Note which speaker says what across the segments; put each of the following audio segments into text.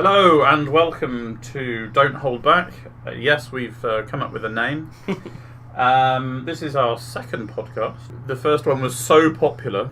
Speaker 1: Hello and welcome to Don't Hold Back. Yes, we've come up with a name. This is our second podcast. The first one was so popular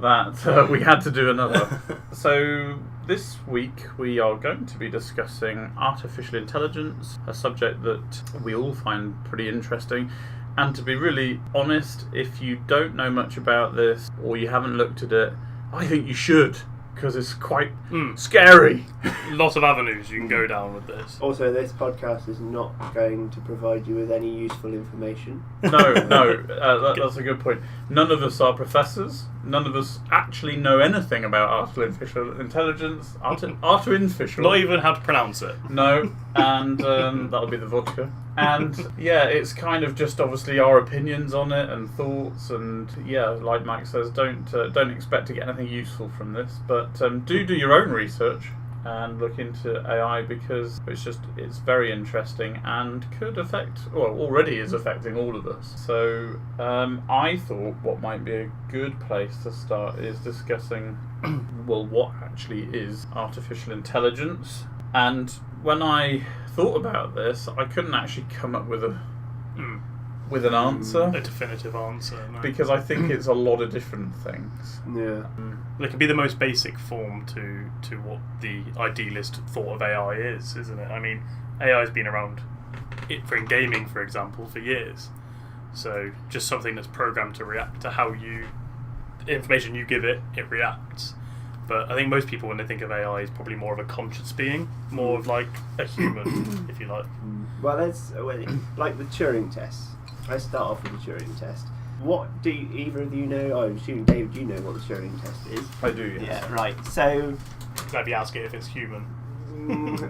Speaker 1: that we had to do another. So this week we are going to be discussing artificial intelligence, a subject that we all find pretty interesting. And to be really honest, if you don't know much about this or you haven't looked at it, I think you should, because it's quite scary.
Speaker 2: Lots of avenues you can go down with this.
Speaker 3: Also, this podcast is not going to provide you with any useful information.
Speaker 1: No, that's a good point. None of us are professors. None of us actually know anything about artificial intelligence. Artificial.
Speaker 2: Not even how to pronounce it.
Speaker 1: No, and that'll be the vodka. And yeah, it's kind of just obviously our opinions on it and thoughts, and yeah, like Mike says, don't expect to get anything useful from this, but do your own research and look into AI, because it's very interesting and could affect, or already is affecting all of us. So I thought what might be a good place to start is discussing well, what actually is artificial intelligence. And when I thought about this, I couldn't actually come up with an answer.
Speaker 2: A definitive answer. No.
Speaker 1: Because I think it's a lot of different things.
Speaker 3: Yeah.
Speaker 2: It can be the most basic form to what the idealist thought of AI is, isn't it? I mean, AI has been around in gaming, for example, for years. So just something that's programmed to react to how the information you give it reacts. But I think most people, when they think of AI, is probably more of a conscious being, more of like a human, if you like.
Speaker 3: Well, like the Turing test. Let's start off with the Turing test. What do either of you know? I'm assuming, David, you know what the Turing test is.
Speaker 1: I do, yes.
Speaker 3: Yeah, right. So,
Speaker 2: Maybe ask it if it's human.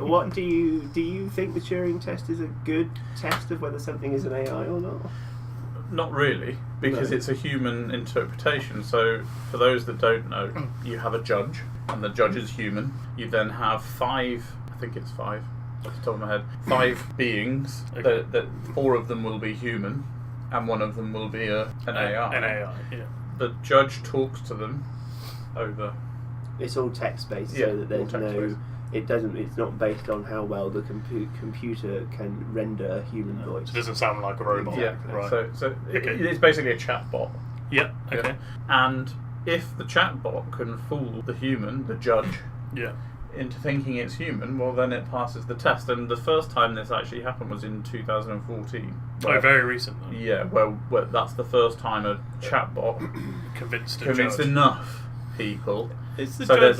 Speaker 3: what do you think the Turing test is a good test of whether something is an AI or not?
Speaker 1: Not really, because it's a human interpretation. So, for those that don't know, you have a judge, and the judge is human. You then have five off the top of my head, 5 beings.
Speaker 2: Okay.
Speaker 1: That 4 of them will be human, and 1 of them will be an AI.
Speaker 2: An AI, yeah.
Speaker 1: The judge talks to them over.
Speaker 3: It's all text-based,
Speaker 1: Yeah,
Speaker 3: so that there's
Speaker 1: all text-based.
Speaker 3: It's not based on how well the computer can render a human voice.
Speaker 2: So it doesn't sound like a robot.
Speaker 1: Yeah,
Speaker 2: Right.
Speaker 1: So
Speaker 2: Okay.
Speaker 1: it's basically a chatbot.
Speaker 2: Yep. Okay.
Speaker 1: And if the chatbot can fool the human, the judge,
Speaker 2: Yeah.
Speaker 1: into thinking it's human, well, then it passes the test. And the first time this actually happened was in 2014.
Speaker 2: Oh, very recent. Then.
Speaker 1: Yeah, well, that's the first time a chatbot
Speaker 2: Convinced
Speaker 1: convinced
Speaker 2: judge.
Speaker 1: enough people.
Speaker 2: It's the
Speaker 1: So
Speaker 2: judge.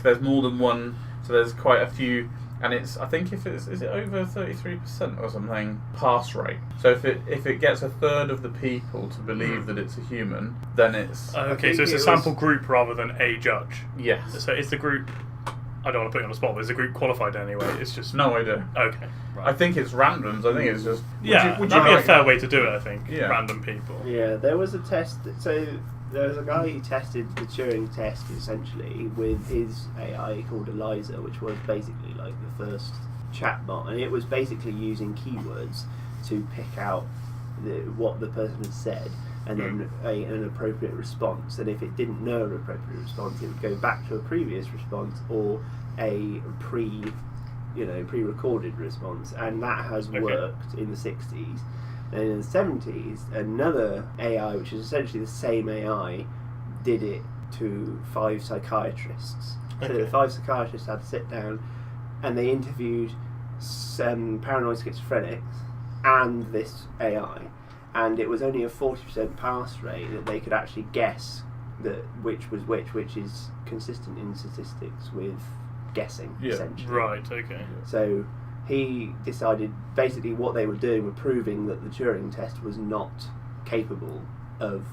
Speaker 1: there's more than one. So there's quite a few, and is it over 33% or something pass rate. So if it gets a third of the people to believe that it's a human, then it's
Speaker 2: Okay, so it's a sample group rather than a judge.
Speaker 1: yes.
Speaker 2: So is the group? I don't want to put you on the spot, but is the group qualified anyway? It's just
Speaker 1: No idea.
Speaker 2: Okay. Right.
Speaker 1: I think it's randoms. I think it's just
Speaker 2: Yeah,
Speaker 1: would
Speaker 2: that'd be
Speaker 1: know?
Speaker 2: a fair way to do it. I think.
Speaker 1: Yeah.
Speaker 2: Random people.
Speaker 3: Yeah, there was a test. So there was a guy who tested the Turing test essentially with his AI called Eliza, which was basically like the first chatbot, and it was basically using keywords to pick out what the person had said, and then an appropriate response. And if it didn't know an appropriate response, it would go back to a previous response or a pre-recorded response, and that has worked in the 60s. And in the 70s, another AI, which is essentially the same AI, did it to 5 psychiatrists. So the 5 psychiatrists had to sit down and they interviewed some paranoid schizophrenics and this AI. And it was only a 40% pass rate that they could actually guess which was which is consistent in statistics with guessing, essentially.
Speaker 2: Right. Okay.
Speaker 3: So he decided basically what they were doing were proving that the Turing test was not capable of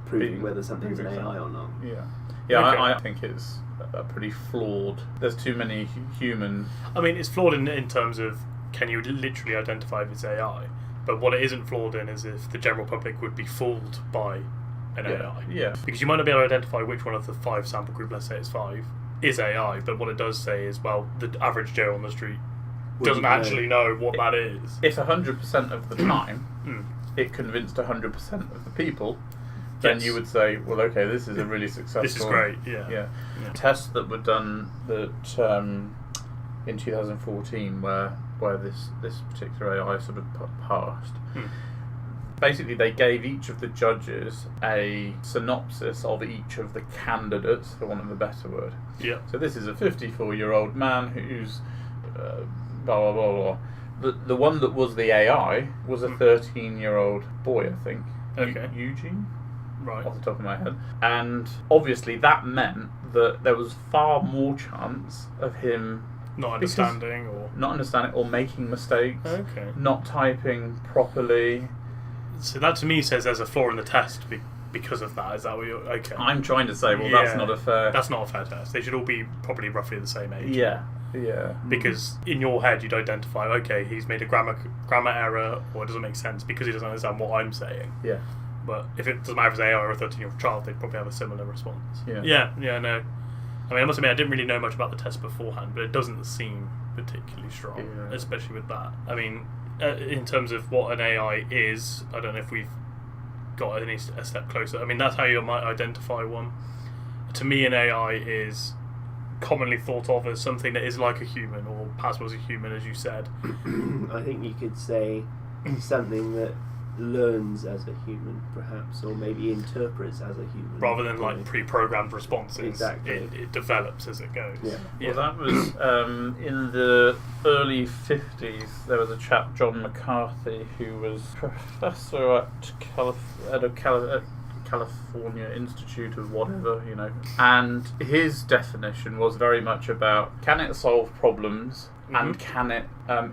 Speaker 3: proving whether something's an AI or not.
Speaker 1: Yeah.
Speaker 2: Okay.
Speaker 1: I think it's a pretty flawed. There's too many human.
Speaker 2: I mean, it's flawed in terms of can you literally identify if it's AI? But what it isn't flawed in is if the general public would be fooled by an AI.
Speaker 1: Yeah.
Speaker 2: Because you might not be able to identify which one of the 5 sample group, let's say it's 5, is AI. But what it does say is, well, the average Joe on the street doesn't actually know what that is.
Speaker 1: If 100% of the time it convinced 100% of the people, then you would say, well, okay, this is a really successful.
Speaker 2: This is great. Yeah.
Speaker 1: Tests that were done that in 2014 where this particular AI sort of passed. Basically, they gave each of the judges a synopsis of each of the candidates, for want of a better word.
Speaker 2: Yeah.
Speaker 1: So this is a 54-year-old man who's blah blah blah blah. The one that was the AI was a 13-year-old boy, I think.
Speaker 2: Okay.
Speaker 1: Eugene.
Speaker 2: Right.
Speaker 1: Off the top of my head. And obviously that meant that there was far more chance of him
Speaker 2: not understanding
Speaker 1: or making mistakes.
Speaker 2: Okay.
Speaker 1: Not typing properly.
Speaker 2: So that to me says there's a flaw in the test because of that. Is that what you're... Okay.
Speaker 1: I'm trying to say, that's not a fair...
Speaker 2: That's not a fair test. They should all be probably roughly the same age.
Speaker 1: Yeah.
Speaker 2: Because in your head you'd identify, okay, he's made a grammar error, or it doesn't make sense because he doesn't understand what I'm saying.
Speaker 1: Yeah.
Speaker 2: But if it doesn't matter if it's AI or a 13-year-old child, they'd probably have a similar response.
Speaker 1: Yeah.
Speaker 2: No. I mean, I must admit, I didn't really know much about the test beforehand, but it doesn't seem particularly strong, especially with that. I mean, in terms of what an AI is, I don't know if we've got a step closer. I mean, that's how you might identify one. To me, an AI is commonly thought of as something that is like a human, or perhaps was a human, as you said.
Speaker 3: I think you could say something that learns as a human, perhaps, or maybe interprets as a human.
Speaker 2: Rather than like pre-programmed responses.
Speaker 3: Exactly.
Speaker 2: It develops as it goes.
Speaker 1: Yeah. Well, that was in the early 50s. There was a chap, John McCarthy, who was professor at California Institute of whatever, and his definition was very much about, can it solve problems and can it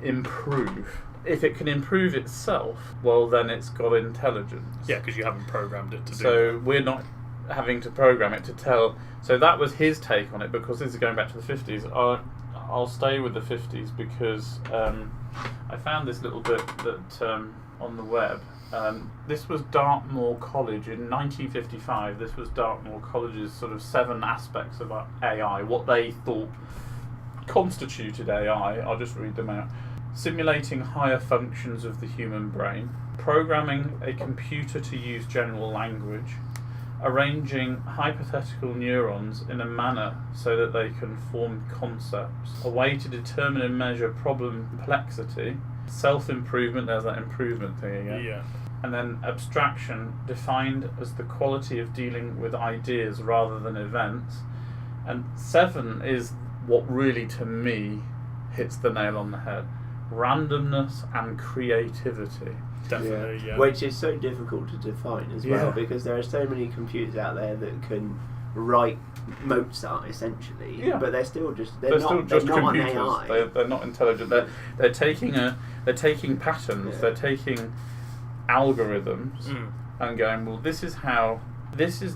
Speaker 1: improve? If it can improve itself, well, then it's got intelligence.
Speaker 2: Yeah, because you haven't programmed it to do
Speaker 1: So we're not having to program it to tell. So that was his take on it, because this is going back to the 50s. I'll stay with the 50s because I found this little bit that on the web. This was Dartmoor College in 1955. This was Dartmoor College's sort of 7 aspects of AI, what they thought constituted AI. I'll just read them out. Simulating higher functions of the human brain, programming a computer to use general language, arranging hypothetical neurons in a manner so that they can form concepts, a way to determine and measure problem complexity, self-improvement, there's that improvement thing again,
Speaker 2: Yeah.
Speaker 1: and then abstraction, defined as the quality of dealing with ideas rather than events, and 7 is what really, to me, hits the nail on the head. Randomness and creativity.
Speaker 2: Definitely, yeah.
Speaker 3: Which is so difficult to define as well, because there are so many computers out there that can write Mozart essentially, but they're still just they're not
Speaker 1: computers.
Speaker 3: an AI.
Speaker 1: They're not intelligent. They're taking patterns. They're taking algorithms and going, well, this is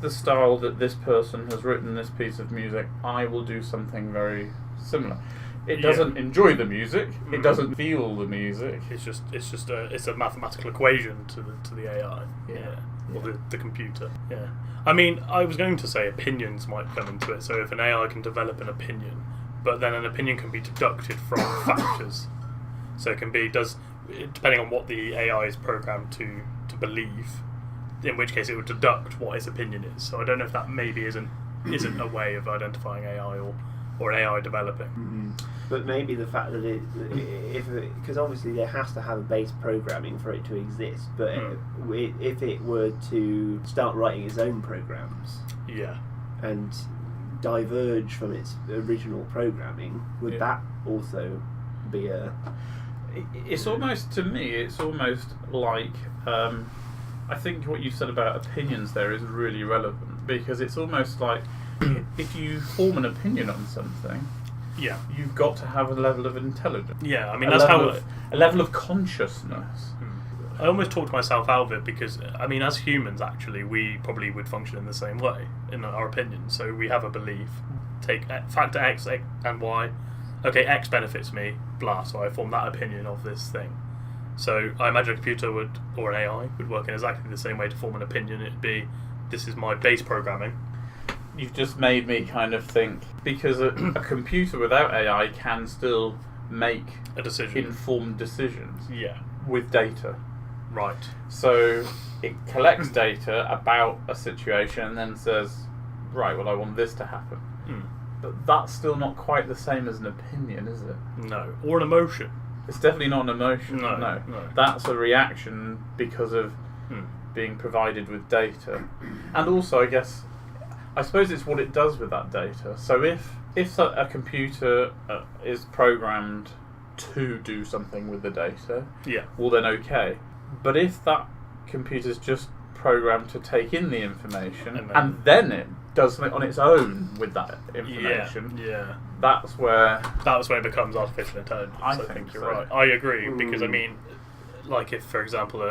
Speaker 1: the style that this person has written this piece of music. I will do something very similar. It doesn't enjoy the music. It doesn't feel the music.
Speaker 2: It's a mathematical equation to the AI. Or the computer. Yeah. I mean, I was going to say opinions might come into it. So if an AI can develop an opinion, but then an opinion can be deducted from factors. So it can be depending on what the AI is programmed to believe. In which case, it would deduct what its opinion is. So I don't know if that maybe isn't a way of identifying AI or an AI developing.
Speaker 3: But maybe the fact that because obviously there has to have a base programming for it to exist, but if it were to start writing its own programs and diverge from its original programming, would that also be a...
Speaker 1: It's almost, to me, it's almost like... I think what you said about opinions there is really relevant, because it's almost like if you form an opinion on something, you've got to have a level of intelligence.
Speaker 2: Yeah, I mean,
Speaker 1: a level of consciousness.
Speaker 2: I almost talked myself out of it because, I mean, as humans, actually, we probably would function in the same way, in our opinion. So we have a belief. Take factor X and Y. Okay, X benefits me, blah, so I form that opinion of this thing. So I imagine a computer or an AI would work in exactly the same way to form an opinion. It'd be, this is my base programming.
Speaker 1: You've just made me kind of think, because a computer without AI can still make
Speaker 2: a decision,
Speaker 1: informed decisions with data.
Speaker 2: Right.
Speaker 1: So it collects data about a situation and then says, right, well, I want this to happen. But that's still not quite the same as an opinion, is it?
Speaker 2: No. Or an emotion.
Speaker 1: It's definitely not an emotion.
Speaker 2: No.
Speaker 1: That's a reaction because of being provided with data. And also, I suppose it's what it does with that data. So if a computer is programmed to do something with the data, well then okay. But if that computer's just programmed to take in the information and then it does something on its own with that information, that's where
Speaker 2: it becomes artificial intelligence. I think you're right. I agree, because I mean, like if, for example,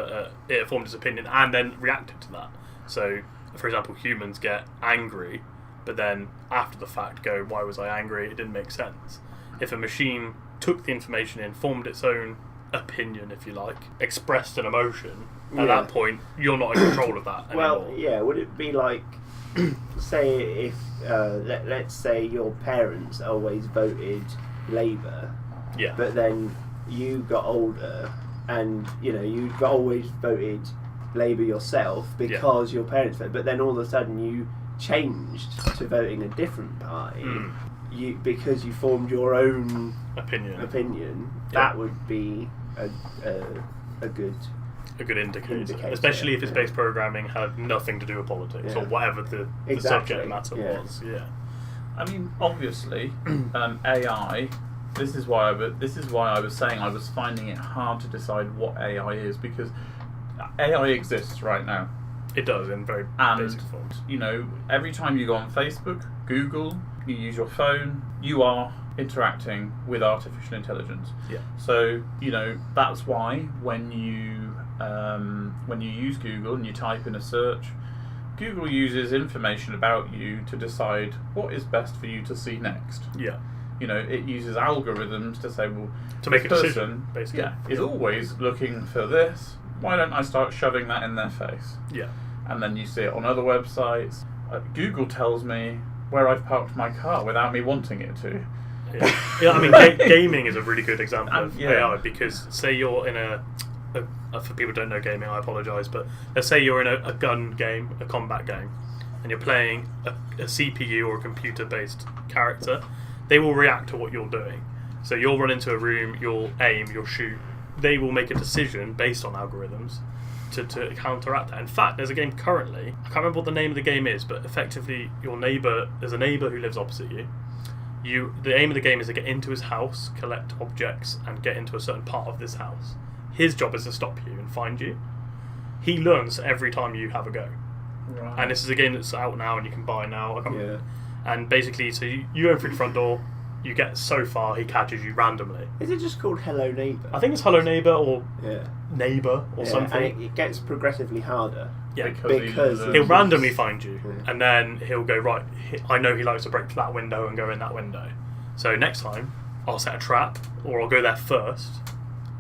Speaker 2: it formed its opinion and then reacted to that. So, for example, humans get angry, but then after the fact go, why was I angry? It didn't make sense. If a machine took the information in, formed its own opinion, if you like, expressed an emotion, at that point, you're not in control of that anymore.
Speaker 3: Well, would it be like, say if, let's say your parents always voted Labour, but then you got older and, you always voted Labour yourself because your parents voted, but then all of a sudden you changed to voting a different party, because you formed your own opinion, that would be a good
Speaker 2: indicator, especially if its base programming had nothing to do with politics or whatever the subject matter was.
Speaker 1: I mean, obviously, AI. This is why I was saying I was finding it hard to decide what AI is, because AI exists right now.
Speaker 2: It does, in very basic forms.
Speaker 1: Every time you go on Facebook, Google, you use your phone, you are interacting with artificial intelligence. So, that's why when you use Google and you type in a search, Google uses information about you to decide what is best for you to see next. It uses algorithms to say, well,
Speaker 2: to make a decision, basically.
Speaker 1: Is always looking for this. Why don't I start shoving that in their face? And then you see it on other websites. Google tells me where I've parked my car without me wanting it to.
Speaker 2: I mean, gaming is a really good example of AI, because say you're in for people who don't know gaming, I apologise, but let's say you're in a gun game, a combat game, and you're playing a CPU or a computer-based character. They will react to what you're doing. So you'll run into a room, you'll aim, you'll shoot. They will make a decision based on algorithms to counteract that. In fact, there's a game currently, I can't remember what the name of the game is, but effectively there's a neighbour who lives opposite you. The aim of the game is to get into his house, collect objects, and get into a certain part of this house. His job is to stop you and find you. He learns every time you have a go.
Speaker 1: Right.
Speaker 2: And this is a game that's out now and you can buy now. And basically, so you go through the front door, you get so far, he catches you randomly.
Speaker 3: Is it just called Hello Neighbour?
Speaker 2: I think it's Hello Neighbour or Neighbour or something.
Speaker 3: And it gets progressively harder.
Speaker 2: Because he'll randomly find you, and then he'll go, right, I know he likes to break that window and go in that window. So next time, I'll set a trap, or I'll go there first,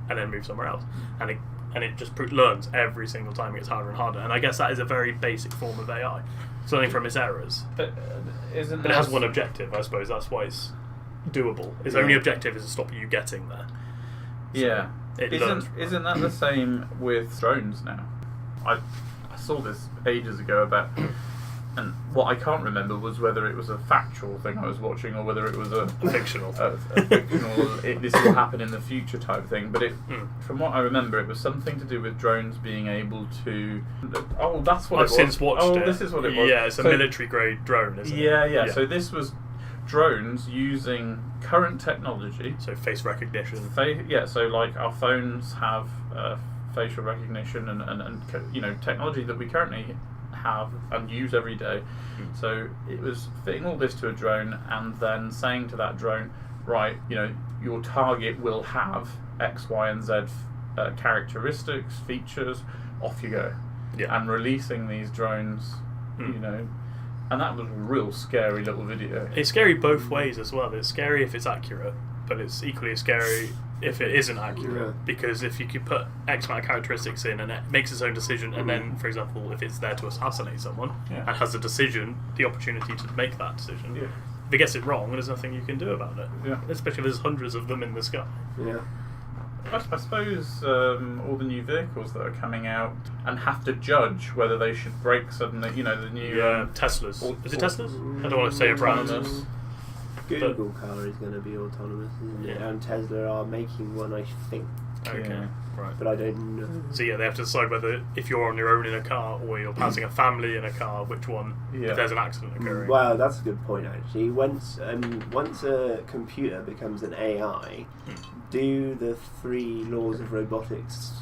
Speaker 2: and then move somewhere else. And it just learns every single time. It gets harder and harder. And I guess that is a very basic form of AI. It's learning from its errors. But it has one objective, I suppose. That's why it's doable. Its only objective is to stop you getting there. So
Speaker 1: Isn't that the same with drones now? I saw this ages ago about, and what I can't remember was whether it was a factual thing I was watching or whether it was a
Speaker 2: fictional,
Speaker 1: this will happen in the future type thing. But from what I remember, it was something to do with drones being able to. Oh, that's what
Speaker 2: I've
Speaker 1: it was.
Speaker 2: since watched it.
Speaker 1: This is what it was.
Speaker 2: Yeah, it's a military grade drone, isn't it?
Speaker 1: Yeah. So this was drones using current technology.
Speaker 2: So face recognition.
Speaker 1: So like our phones have facial recognition and technology that we currently have and use every day. So it was fitting all this to a drone and then saying to that drone, right, your target will have X, Y, and Z characteristics, features. Off you go. And releasing these drones, and that was a real scary little video.
Speaker 2: It's scary both ways as well. It's scary if it's accurate, but it's equally scary if it isn't accurate, because if you could put X amount of characteristics in and it makes its own decision, and then, for example, if it's there to assassinate someone and has the opportunity to make that decision, if it gets it wrong, there's nothing you can do about it. Especially if there's hundreds of them in the sky.
Speaker 1: I suppose all the new vehicles that are coming out and have to judge whether they should brake suddenly, the new
Speaker 2: Teslas. Is it Teslas? I don't want to say a brand.
Speaker 3: Google car is going to be autonomous, isn't it?
Speaker 2: Yeah.
Speaker 3: And Tesla are making one, I think,
Speaker 2: Okay,
Speaker 1: Yeah.
Speaker 2: right.
Speaker 3: but I don't know.
Speaker 2: So yeah, they have to decide whether if you're on your own in a car or you're passing a family in a car, which one,
Speaker 1: Yeah.
Speaker 2: if there's an accident occurring.
Speaker 3: Well, that's a good point actually. Once a computer becomes an AI, do the 3 laws of robotics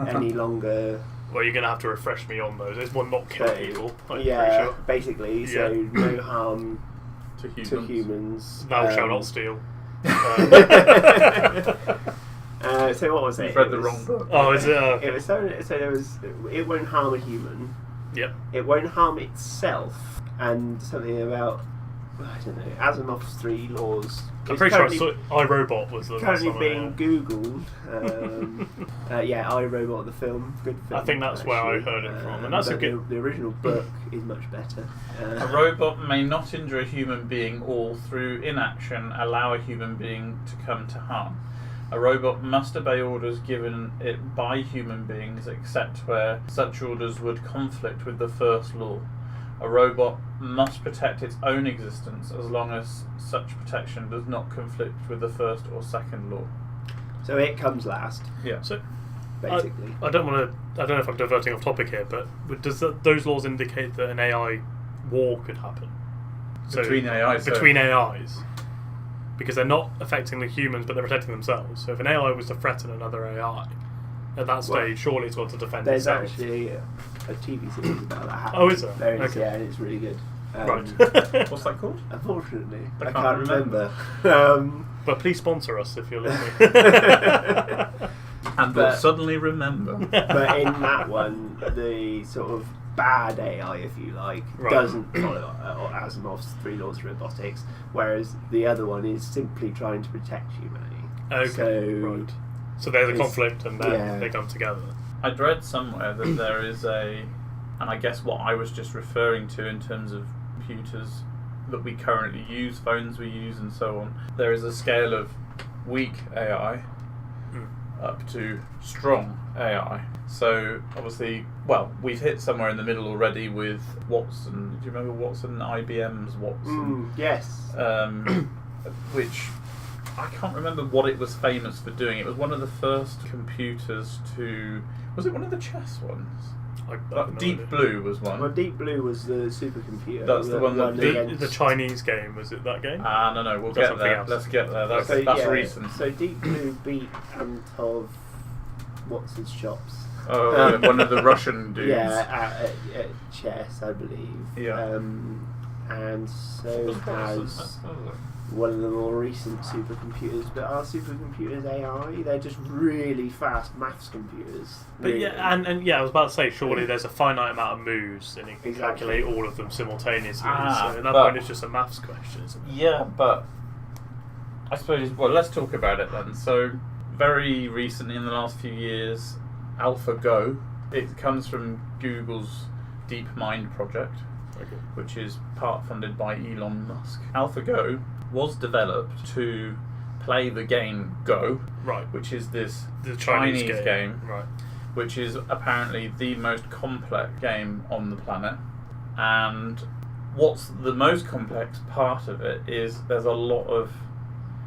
Speaker 3: any longer?
Speaker 2: Well, you're going to have to refresh me on those. There's one not kill
Speaker 3: So,
Speaker 2: people, I'm
Speaker 3: yeah,
Speaker 2: pretty sure.
Speaker 3: basically.
Speaker 2: Yeah.
Speaker 3: So no harm
Speaker 1: To humans.
Speaker 3: to humans.
Speaker 2: Thou shalt not steal.
Speaker 3: So what was it?
Speaker 1: You've read
Speaker 3: It
Speaker 1: the
Speaker 3: was-
Speaker 1: wrong book.
Speaker 2: Oh, is it?
Speaker 3: It was so there was. It won't harm a human.
Speaker 2: Yep.
Speaker 3: It won't harm itself, and something about I don't know Asimov's 3 laws.
Speaker 2: I'm
Speaker 3: It's
Speaker 2: pretty sure I
Speaker 3: currently-
Speaker 2: saw iRobot was the last
Speaker 3: currently
Speaker 2: one I
Speaker 3: being
Speaker 2: had.
Speaker 3: googled. Yeah, iRobot the film, good film.
Speaker 2: I think that's where I
Speaker 3: actually.
Speaker 2: heard it from, and that's a
Speaker 3: but
Speaker 2: good.
Speaker 3: The original book is much better.
Speaker 1: A robot may not injure a human being or, through inaction, allow a human being to come to harm. A robot must obey orders given it by human beings, except where such orders would conflict with the first law. A robot must protect its own existence as long as such protection does not conflict with the first or second law.
Speaker 3: So it comes last,
Speaker 1: Yeah.
Speaker 2: So
Speaker 3: basically.
Speaker 2: I don't want to. I don't know if I'm diverting off topic here, but does those laws indicate that an AI war could happen?
Speaker 1: Between AI, so-
Speaker 2: between AIs, because they're not affecting the humans, but they're protecting themselves. So if an AI was to threaten another AI, at that stage, surely it's got to defend
Speaker 3: There's
Speaker 2: itself.
Speaker 3: actually a TV series about that happening.
Speaker 2: Oh, is there?
Speaker 3: There is,
Speaker 2: Okay.
Speaker 3: yeah, and it's really good.
Speaker 2: Right.
Speaker 1: What's that called?
Speaker 3: Unfortunately,
Speaker 1: I
Speaker 3: I
Speaker 1: can't
Speaker 3: can't
Speaker 1: remember.
Speaker 3: remember.
Speaker 2: But please sponsor us if you're listening.
Speaker 1: And we'll
Speaker 3: But-
Speaker 1: suddenly remember.
Speaker 3: But in that one, the sort of bad AI, if you like,
Speaker 2: Right.
Speaker 3: doesn't follow Asimov's 3 laws of robotics, whereas the other one is simply trying to protect humanity.
Speaker 2: Okay,
Speaker 3: So-
Speaker 2: right. So there's a
Speaker 3: It's-
Speaker 2: conflict, and then
Speaker 3: yeah.
Speaker 2: they come together.
Speaker 1: I'd read somewhere that there is and I guess what I was just referring to in terms of computers that we currently use, phones we use, and so on, there is a scale of weak AI up to strong AI. So obviously, well, we've hit somewhere in the middle already with Watson. Do you remember Watson? IBM's Watson,
Speaker 3: Yes.
Speaker 1: which I can't remember what it was famous for doing. It was one of the first computers to. Was it one of the chess ones?
Speaker 2: I have no
Speaker 1: Deep
Speaker 2: idea.
Speaker 1: Blue was one.
Speaker 3: Well, Deep Blue was the supercomputer.
Speaker 1: That's the one that
Speaker 3: against-
Speaker 2: The Chinese game, was it that game?
Speaker 1: No, we'll
Speaker 2: That's
Speaker 1: get
Speaker 2: something
Speaker 1: there.
Speaker 2: else.
Speaker 1: Let's get there. That's
Speaker 3: yeah,
Speaker 1: recent.
Speaker 3: So Deep Blue beat Antov. What's his chops?
Speaker 1: Oh, one of the Russian dudes.
Speaker 3: Yeah, at chess, I believe.
Speaker 1: Yeah.
Speaker 3: And so
Speaker 1: Was
Speaker 3: has
Speaker 1: Watson-
Speaker 3: one of the more recent supercomputers. But are supercomputers AI? They're just really fast maths computers.
Speaker 2: But
Speaker 3: really.
Speaker 2: yeah, and yeah, I was about to say, surely there's a finite amount of moves, and you can
Speaker 3: Exactly.
Speaker 2: calculate all of them simultaneously.
Speaker 1: Ah,
Speaker 2: so at that
Speaker 1: but-
Speaker 2: point, it's just a maths question, isn't it?
Speaker 1: Yeah, but I suppose. Well, let's talk about it then. So, very recently, in the last few years, AlphaGo. It comes from Google's DeepMind project,
Speaker 2: Okay.
Speaker 1: which is part funded by Elon Musk. AlphaGo was developed to play the game Go,
Speaker 2: Right.
Speaker 1: which is this
Speaker 2: The Chinese,
Speaker 1: game,
Speaker 2: Right.
Speaker 1: which is apparently the most complex game on the planet. And what's the most complex part of it is there's a lot of.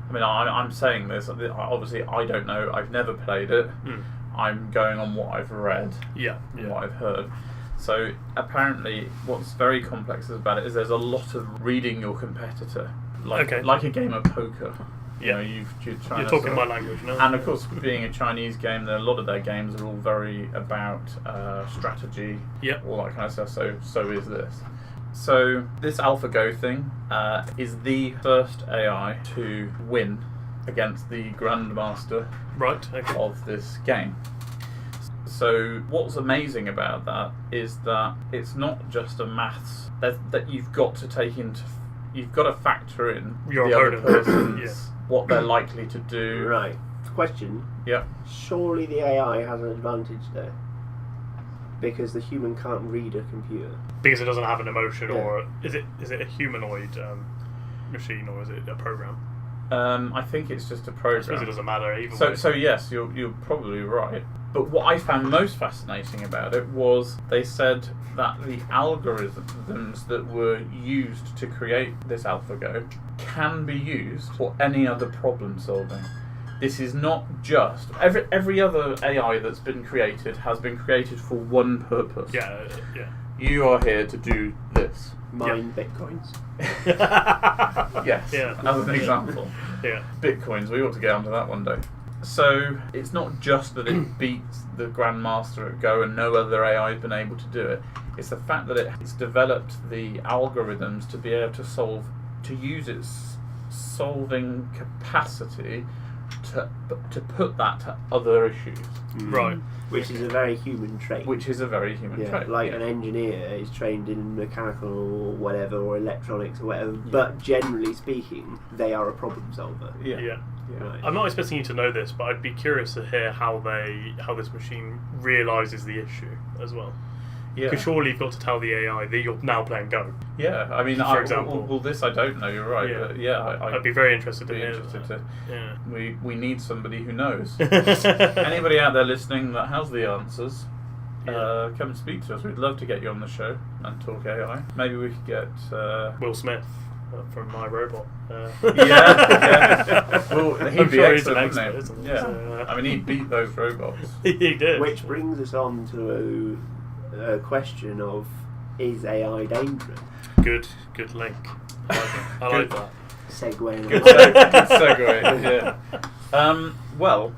Speaker 1: I mean, I'm saying this, obviously I don't know, I've never played it.
Speaker 2: Mm.
Speaker 1: I'm going on what I've read
Speaker 2: Yeah.
Speaker 1: and what I've heard. So apparently what's very complex about it is there's a lot of reading your competitor. Like a game of poker. You know, you're trying
Speaker 2: You're
Speaker 1: to
Speaker 2: talking my language now.
Speaker 1: and of course, being a Chinese game, a lot of their games are all very about strategy,
Speaker 2: Yep.
Speaker 1: all that kind of stuff. So is this. So this AlphaGo thing is the first AI to win against the Grandmaster
Speaker 2: Right. Okay.
Speaker 1: of this game. So what's amazing about that is that it's not just a maths that you've got to take into. You've got to factor in
Speaker 2: Your
Speaker 1: the other
Speaker 2: opponent.
Speaker 1: person's
Speaker 2: Yeah.
Speaker 1: what they're likely to do.
Speaker 3: Right. Question.
Speaker 1: Yeah.
Speaker 3: Surely the AI has an advantage there. Because the human can't read a computer.
Speaker 2: Because it doesn't have an emotion,
Speaker 3: Yeah.
Speaker 2: or is it a humanoid machine, or is it a program?
Speaker 1: I think it's just a
Speaker 2: I suppose it
Speaker 1: program.
Speaker 2: doesn't matter either way.
Speaker 1: So yes, you're probably right. But what I found most fascinating about it was they said that the algorithms that were used to create this AlphaGo can be used for any other problem solving. This is not just... Every other AI that's been created has been created for one purpose.
Speaker 2: Yeah.
Speaker 1: You are here to do this.
Speaker 3: Mine bitcoins.
Speaker 1: Yes,
Speaker 2: Yeah.
Speaker 1: as an example.
Speaker 2: Yeah.
Speaker 1: Bitcoins, we ought to get onto that one day. So it's not just that it beats the Grandmaster at Go and no other AI has been able to do it. It's the fact that it's developed the algorithms to be able to use its solving capacity to put that to other issues.
Speaker 2: Right.
Speaker 3: Which is a very human trait.
Speaker 1: Which is a very human trait.
Speaker 3: Like an engineer is trained in mechanical or whatever, or electronics or whatever, but generally speaking, they are a problem solver.
Speaker 2: Yeah.
Speaker 3: Right.
Speaker 2: I'm not expecting you to know this, but I'd be curious to hear how this machine realises the issue as well.
Speaker 1: Yeah.
Speaker 2: Because surely you've got to tell the AI that you're now playing Go.
Speaker 1: Yeah, I mean,
Speaker 2: for example.
Speaker 1: Well, this I don't know. You're right.
Speaker 2: Yeah.
Speaker 1: But yeah,
Speaker 2: I'd be very interested to
Speaker 1: be
Speaker 2: hear
Speaker 1: interested
Speaker 2: that.
Speaker 1: to.
Speaker 2: Yeah.
Speaker 1: We need somebody who knows. Anybody out there listening that has the answers, come and speak to us. We'd love to get you on the show and talk AI. Maybe we could get
Speaker 2: Will Smith from My Robot.
Speaker 1: yeah. Well, he'd
Speaker 2: I'm
Speaker 1: be
Speaker 2: sure he's an
Speaker 1: excellent,
Speaker 2: expert,
Speaker 1: wouldn't
Speaker 2: isn't
Speaker 1: he?
Speaker 2: he?
Speaker 1: Yeah.
Speaker 2: So,
Speaker 1: I mean, he'd beat those robots.
Speaker 2: He did.
Speaker 3: Which brings us on to a question of, is AI dangerous?
Speaker 2: Good link. I like that.
Speaker 3: Segue.
Speaker 1: Good segue. Yeah. Well,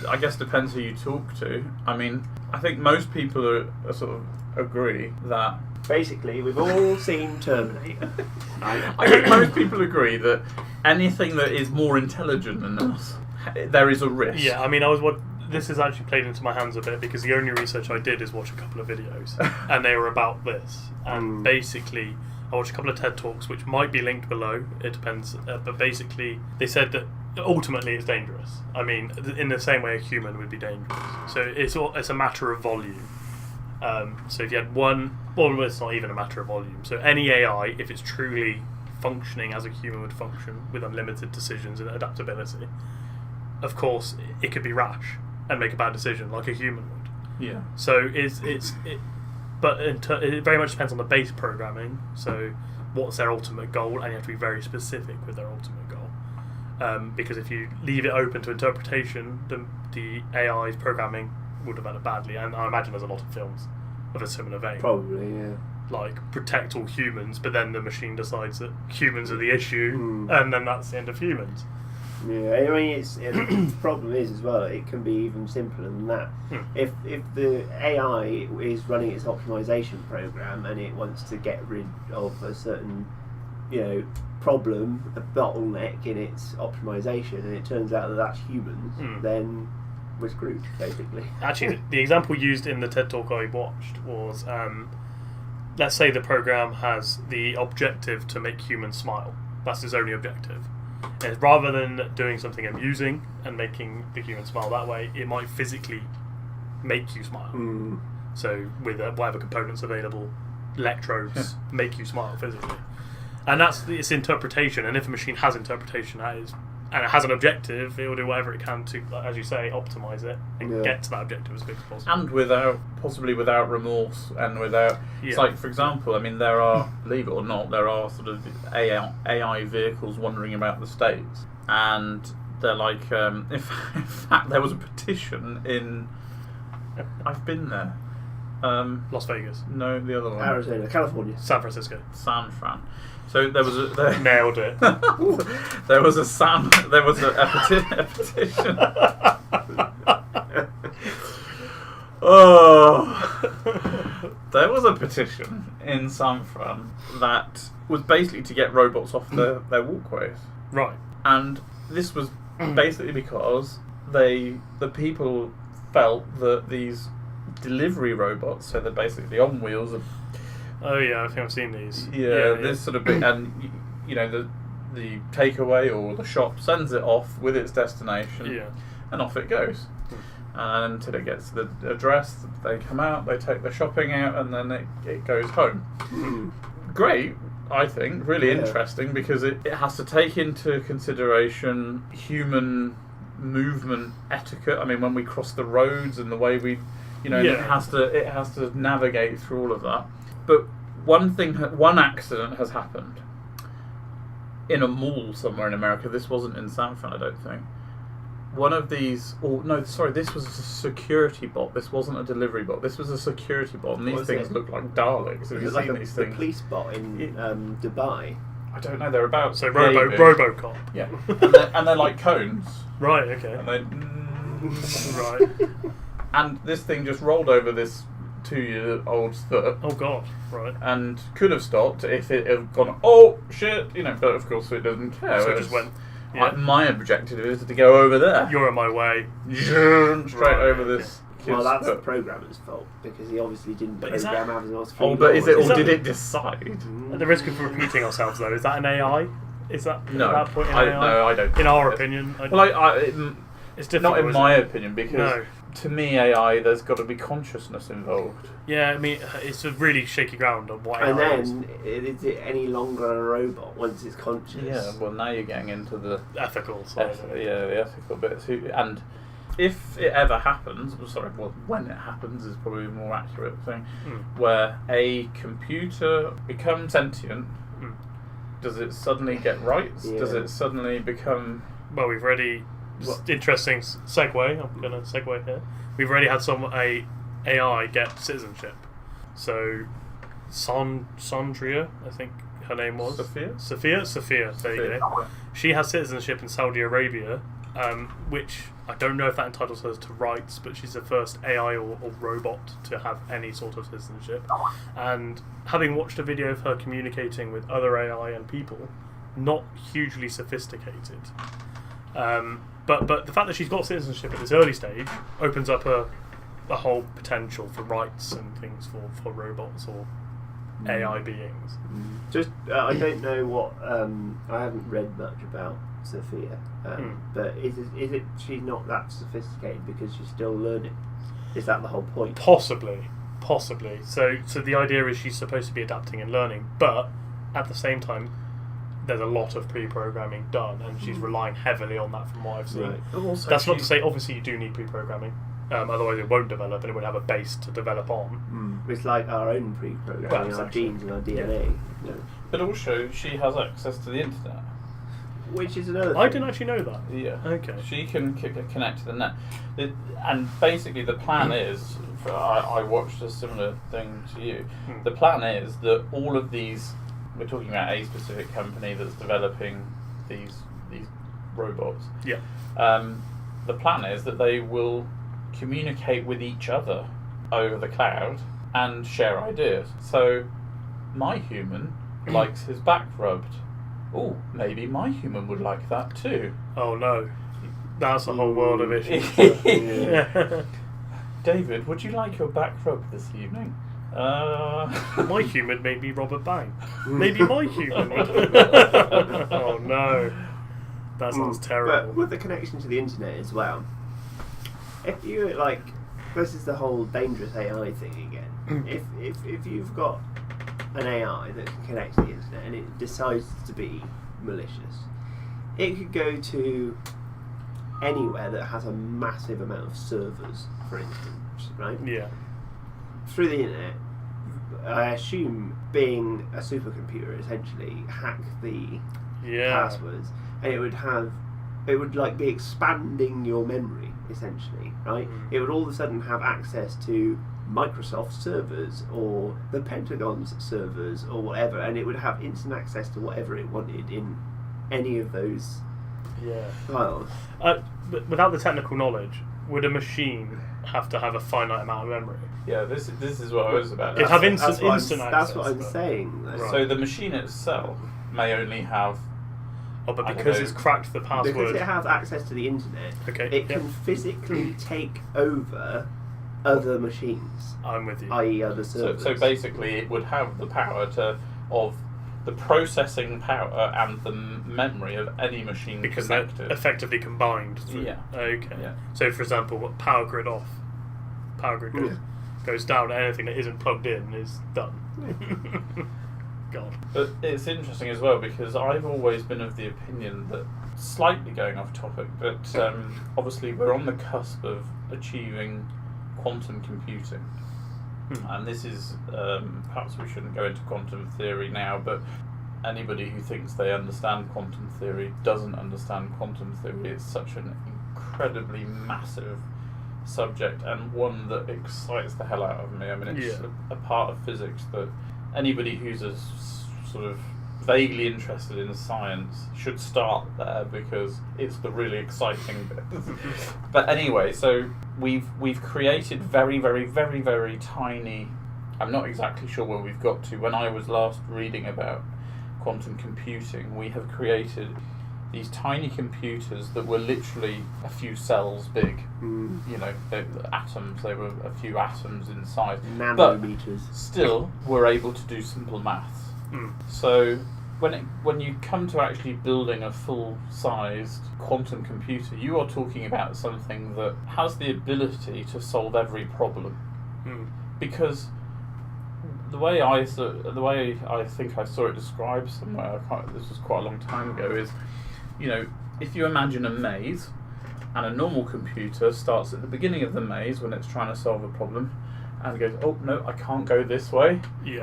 Speaker 1: I guess depends who you talk to. I mean, I think most people are sort of agree that.
Speaker 3: Basically, we've all seen Terminator.
Speaker 1: I think most people agree that anything that is more intelligent than us, there is a risk.
Speaker 2: Yeah, I mean, this has actually played into my hands a bit because the only research I did is watch a couple of videos, and they were about this. And basically, I watched a couple of TED Talks, which might be linked below. It depends. But basically, they said that ultimately it's dangerous. I mean, in the same way a human would be dangerous. So it's a matter of volume. So if you had one, well, it's not even a matter of volume. So any AI, if it's truly functioning as a human would function with unlimited decisions and adaptability, of course it could be rash and make a bad decision like a human would.
Speaker 1: Yeah.
Speaker 2: So but it very much depends on the base programming. So what's their ultimate goal, and you have to be very specific with their ultimate goal. Because if you leave it open to interpretation, the AI's programming will develop badly. And I imagine there's a lot of films of a similar vein.
Speaker 3: Probably, yeah.
Speaker 2: Like protect all humans, but then the machine decides that humans are the issue, and then that's the end of humans.
Speaker 3: Yeah, I mean, the problem is as well, it can be even simpler than that. If the AI is running its optimization program and it wants to get rid of a certain, problem, a bottleneck in its optimization, and it turns out that that's humans, then we're screwed, basically.
Speaker 2: Actually, the example used in the TED Talk I watched was, let's say the program has the objective to make humans smile. That's its only objective. And rather than doing something amusing and making the human smile that way, it might physically make you smile. So with whatever components available, electrodes make you smile physically. And that's its interpretation. And if a machine has interpretation, and it has an objective, it will do whatever it can to, as you say, optimize it and get to that objective as quick as possible.
Speaker 1: And possibly without remorse and without... It's like, for example, I mean, there are, believe it or not, there are sort of AI vehicles wandering about the States. And they're like... in fact, there was a petition in... I've been there.
Speaker 2: Las Vegas.
Speaker 1: No, the other one.
Speaker 3: Arizona, California.
Speaker 2: San Francisco.
Speaker 1: San Fran. So there was
Speaker 2: Nailed it.
Speaker 1: there was a petition. There was a petition in San Fran that was basically to get robots off their walkways.
Speaker 2: Right.
Speaker 1: And this was basically because the people felt that these delivery robots, so they're basically on wheels of...
Speaker 2: Oh yeah, I think I've seen these.
Speaker 1: This sort of bit, and the takeaway or the shop sends it off with its destination, and off it goes. And until it gets to the address, they come out, they take the shopping out, and then it goes home. Great, I think, really interesting, because it has to take into consideration human movement etiquette. I mean, when we cross the roads and the way we,
Speaker 2: Yeah.
Speaker 1: it has to navigate through all of that. But one accident has happened in a mall somewhere in America. This wasn't in San Fran, I don't think. One of these, this was a security bot. This wasn't a delivery bot. This was a security bot, and these things look like Daleks. Have you
Speaker 3: like
Speaker 1: seen these things?
Speaker 3: The police bot in Dubai.
Speaker 1: I don't know. They're about
Speaker 2: So RoboCop.
Speaker 1: Yeah, and they're like cones.
Speaker 2: Right. Okay.
Speaker 1: And they,
Speaker 2: Right.
Speaker 1: and this thing just rolled over this 2-year-old's foot.
Speaker 2: Oh God. Right.
Speaker 1: And could have stopped if it had gone, oh shit, but of course it doesn't care.
Speaker 2: So it just went. Yeah.
Speaker 1: My objective is to go over there.
Speaker 2: You're in my way.
Speaker 1: Straight over this kid's
Speaker 3: Well, that's the
Speaker 1: foot.
Speaker 3: programmer's fault because he obviously didn't
Speaker 2: But is
Speaker 3: program
Speaker 2: that-
Speaker 3: Amazon's
Speaker 1: Oh,
Speaker 3: free
Speaker 1: but is it,
Speaker 3: laws.
Speaker 1: or
Speaker 2: that-
Speaker 1: did it decide?
Speaker 2: At the risk of repeating ourselves, though, is that an AI? Is that
Speaker 1: No,
Speaker 2: at that point in
Speaker 1: I
Speaker 2: AI?
Speaker 1: don't.
Speaker 2: In our
Speaker 1: think it is.
Speaker 2: opinion,
Speaker 1: It's
Speaker 2: it's difficult.
Speaker 1: not in
Speaker 2: isn't
Speaker 1: my
Speaker 2: it?
Speaker 1: opinion, because
Speaker 2: No.
Speaker 1: to me AI, there's got to be consciousness involved.
Speaker 2: Yeah, I mean, it's a really shaky ground on what
Speaker 3: And
Speaker 2: AI is.
Speaker 3: then, is it any longer a robot once it's conscious?
Speaker 1: Yeah, well now you're getting into the
Speaker 2: Ethical side of it.
Speaker 1: the ethical bits. And if it ever happens, when it happens is probably a more accurate thing, where a computer becomes sentient, does it suddenly get rights?
Speaker 3: Yeah.
Speaker 1: Does it suddenly become...
Speaker 2: Well, we've already... Interesting segue. I'm going to segue here. We've already had a AI get citizenship. So, Sandria, I think her name was. Sophia. There you go. She has citizenship in Saudi Arabia, which I don't know if that entitles her to rights, but she's the first AI or robot to have any sort of citizenship. And having watched a video of her communicating with other AI and people, not hugely sophisticated. But the fact that she's got citizenship at this early stage opens up a whole potential for rights and things for robots or AI beings.
Speaker 3: Just, I don't know what, I haven't read much about Sophia, but is it she's not that sophisticated because she's still learning? Is that the whole point?
Speaker 2: Possibly. So the idea is she's supposed to be adapting and learning, but at the same time, there's a lot of pre-programming done, and she's relying heavily on that from what I've seen.
Speaker 3: Right.
Speaker 1: Also,
Speaker 2: That's not to say, obviously, you do need pre-programming, otherwise it won't develop, and it would have a base to develop on.
Speaker 3: It's like our own pre-programming,
Speaker 2: Well,
Speaker 3: our
Speaker 2: exactly.
Speaker 3: genes and our DNA. Yeah.
Speaker 1: But also, she has access to the internet.
Speaker 3: Which is another thing.
Speaker 2: I didn't actually know that.
Speaker 1: Yeah.
Speaker 2: Okay.
Speaker 1: She can connect to the net. And basically the plan is, I watched a similar thing to you, the plan is that all of these, we're talking about a specific company that's developing these robots.
Speaker 2: Yeah.
Speaker 1: The plan is that they will communicate with each other over the cloud and share ideas. So my human likes his back rubbed. Oh, maybe my human would like that too.
Speaker 2: Oh no. That's a whole world of issues.
Speaker 1: Yeah. David, would you like your back rubbed this evening?
Speaker 2: My human made me rob a bank. Maybe my human would. Oh no. That sounds terrible.
Speaker 3: But with the connection to the internet as well, if you this is the whole dangerous AI thing again. if you've got an AI that can connect to the internet and it decides to be malicious, it could go to anywhere that has a massive amount of servers, for instance, right?
Speaker 2: Yeah.
Speaker 3: Through the internet, I assume being a supercomputer, essentially hack the passwords, and it would be expanding your memory, essentially, right? It would all of a sudden have access to Microsoft servers or the Pentagon's servers or whatever, and it would have instant access to whatever it wanted in any of those files.
Speaker 2: But without the technical knowledge, would a machine have to have a finite amount of memory?
Speaker 1: Yeah, this is what I was about.
Speaker 2: It'd have instant
Speaker 3: That's
Speaker 2: access.
Speaker 3: That's what I'm saying.
Speaker 2: Right.
Speaker 1: So the machine itself may only have...
Speaker 2: Oh, but
Speaker 1: I don't
Speaker 2: because
Speaker 1: know.
Speaker 2: it's cracked the password.
Speaker 3: Because it has access to the internet, it can physically take over other machines,
Speaker 2: I'm with you.
Speaker 3: i.e. other servers.
Speaker 1: So basically it would have the power of the processing power and the memory of any machine
Speaker 2: Because they're
Speaker 1: connected.
Speaker 2: effectively combined.
Speaker 1: Yeah.
Speaker 2: Okay.
Speaker 1: Yeah.
Speaker 2: So, for example, power grid off. Power grid goes down, and anything that isn't plugged in is done. God.
Speaker 1: But it's interesting as well because I've always been of the opinion that slightly going off topic, but obviously we're on the cusp of achieving quantum computing. And this is, perhaps we shouldn't go into quantum theory now, but anybody who thinks they understand quantum theory doesn't understand quantum theory. It's such an incredibly massive subject, and one that excites the hell out of me. I mean, it's a part of physics that anybody who's sort of vaguely interested in science should start there, because it's the really exciting bit. But anyway, so we've created very, very, very, very tiny. I'm not exactly sure where we've got to. When I was last reading about quantum computing, we have created these tiny computers that were literally a few cells big. You know, the atoms. They were a few atoms in size,
Speaker 3: nanometers.
Speaker 1: But still, we're able to do simple maths. So when you come to actually building a full-sized quantum computer, you are talking about something that has the ability to solve every problem. Because the way I think I saw it described somewhere, this was quite a long time ago, is, you know, if you imagine a maze, and a normal computer starts at the beginning of the maze when it's trying to solve a problem, and goes, oh no, I can't go this way.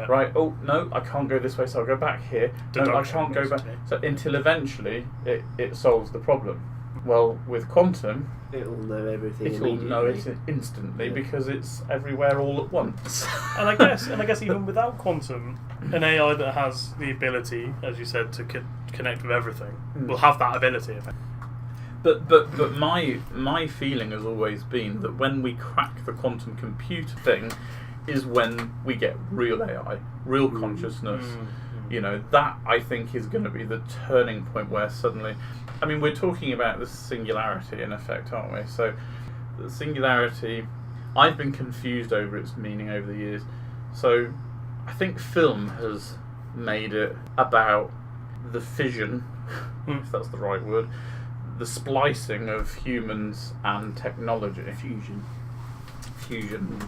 Speaker 1: Right. Oh no, I can't go this way, so I'll go back here. No, I can't go back. So until eventually it solves the problem. Well, with quantum,
Speaker 3: it'll know everything.
Speaker 1: It'll know it instantly because it's everywhere all at once.
Speaker 2: And I guess even without quantum, an AI that has the ability, as you said, to connect with everything will have that ability.
Speaker 1: But my feeling has always been that when we crack the quantum computer thing is when we get real AI, real consciousness. You know, that I think is going to be the turning point where suddenly, I mean, we're talking about the singularity in effect, aren't we? So the singularity, I've been confused over its meaning over the years. So I think film has made it about the fission, if that's the right word, the splicing of humans and technology. Fusion,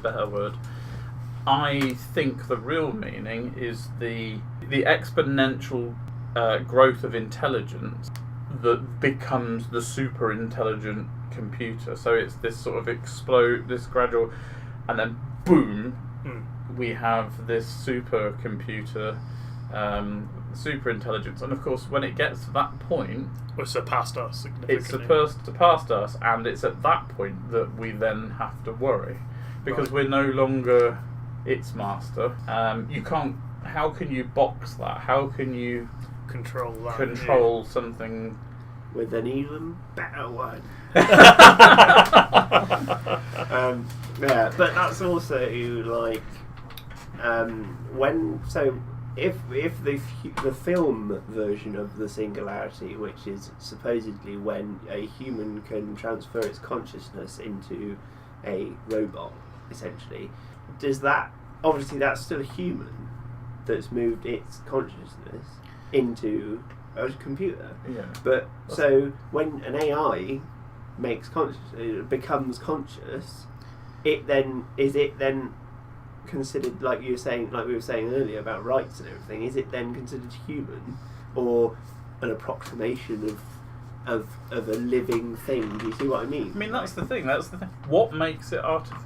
Speaker 1: better word. I think the real meaning is the exponential growth of intelligence that becomes the super intelligent computer. So it's this sort of this gradual, and then boom, we have this super computer, super intelligence, and of course when it gets to that point,
Speaker 2: it's surpassed us significantly.
Speaker 1: It's surpassed us, and it's at that point that we then have to worry, because we're no longer its master. You can't. How can you box that? How can you
Speaker 2: control that?
Speaker 1: Control something
Speaker 3: with an even better one. Yeah, but that's also like if the film version of the singularity, which is supposedly when a human can transfer its consciousness into a robot, essentially, does that, obviously that's still a human that's moved its consciousness into a computer.
Speaker 1: Yeah.
Speaker 3: But so when an AI becomes conscious, is it then considered, like you were saying, like we were saying earlier about rights and everything, is it then considered human or an approximation of a living thing? Do you see what I mean?
Speaker 1: I mean, that's the thing. What makes it artificial?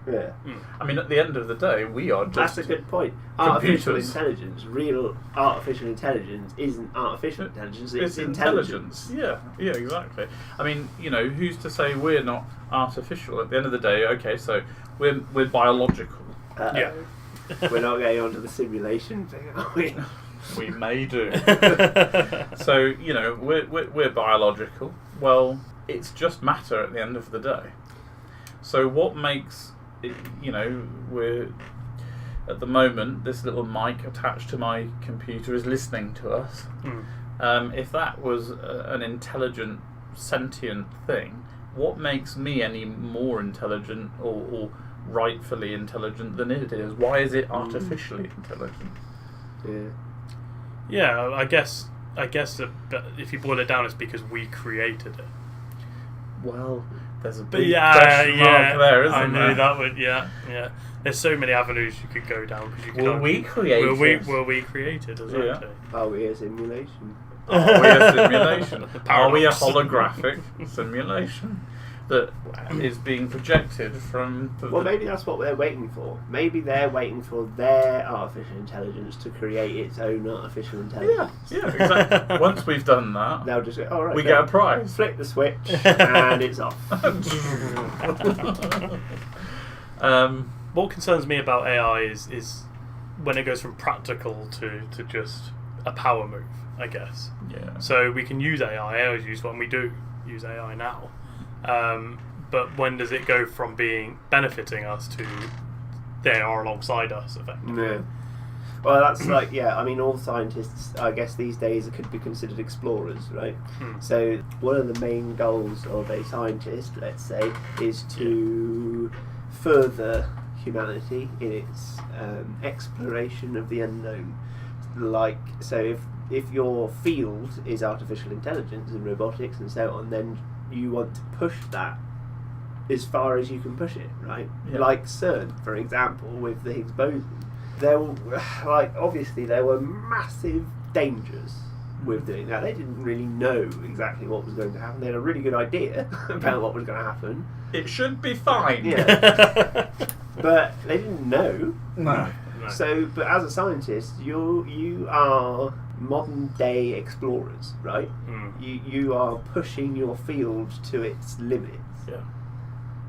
Speaker 3: Yeah.
Speaker 1: I mean, at the end of the day, we are just...
Speaker 3: That's a good point. Artificial intelligence, real artificial intelligence isn't artificial intelligence, it's intelligence.
Speaker 1: Yeah, exactly. I mean, you know, who's to say we're not artificial? At the end of the day, okay, so we're biological.
Speaker 2: Yeah.
Speaker 3: We're not going on to the simulation thing, are we?
Speaker 1: We may do. So, you know, we're biological. Well, it's just matter at the end of the day. So what makes it, you know, we're at the moment, this little mic attached to my computer is listening to us. If that was an intelligent, sentient thing, what makes me any more intelligent or rightfully intelligent than it is? Why is it artificially intelligent?
Speaker 2: Yeah, I guess if you boil it down, it's because we created it.
Speaker 1: Well, there's a big question mark there, isn't there?
Speaker 2: I knew that would. Yeah. There's so many avenues you could go down because you could.
Speaker 1: Were we created?
Speaker 2: Were we created? Exactly.
Speaker 3: Are we a simulation?
Speaker 1: Are we a simulation? Are we a holographic simulation that is being projected from the...
Speaker 3: Well, maybe that's what they're waiting for. Maybe they're waiting for their artificial intelligence to create its own artificial intelligence.
Speaker 1: Yeah, exactly. Once we've done that,
Speaker 3: They'll just go, all right,
Speaker 1: we get a prize.
Speaker 3: flick the switch, and it's off.
Speaker 2: What concerns me about AI is when it goes from practical to just a power move, I guess.
Speaker 1: Yeah.
Speaker 2: So we can use AI. AI is useful, and we do use AI now. But when does it go from being benefiting us to they are alongside us, effectively?
Speaker 3: Yeah. Well, that's like, yeah, I mean, all scientists, I guess these days, could be considered explorers, right? So one of the main goals of a scientist, let's say, is to further humanity in its exploration of the unknown. Like, so if your field is artificial intelligence and robotics and so on, then you want to push that as far as you can push it, right?
Speaker 1: Yeah.
Speaker 3: Like CERN, for example, with the Higgs boson. There were, obviously there were massive dangers with doing that. They didn't really know exactly what was going to happen. They had a really good idea about what was going to happen.
Speaker 1: It should be fine.
Speaker 3: Yeah. But they didn't know.
Speaker 1: No.
Speaker 3: So, but as a scientist, you are modern day explorers, right? You are pushing your field to its limits.
Speaker 1: Yeah.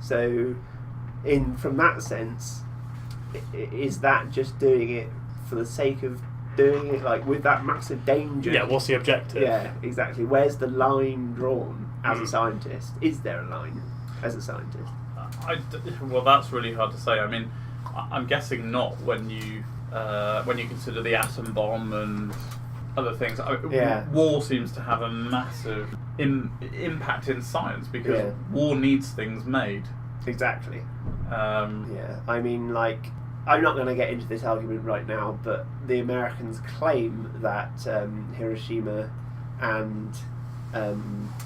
Speaker 3: So, from that sense, is that just doing it for the sake of doing it, like with that massive danger?
Speaker 2: Yeah, what's the objective?
Speaker 3: Yeah, exactly. Where's the line drawn as a scientist? Is there a line as a scientist?
Speaker 1: Well, that's really hard to say. I mean, I'm guessing not when you consider the atom bomb and other things.
Speaker 3: Yeah.
Speaker 1: War seems to have a massive impact in science because war needs things made.
Speaker 3: Exactly.
Speaker 1: Yeah.
Speaker 3: I mean, like, I'm not going to get into this argument right now, but the Americans claim that Hiroshima and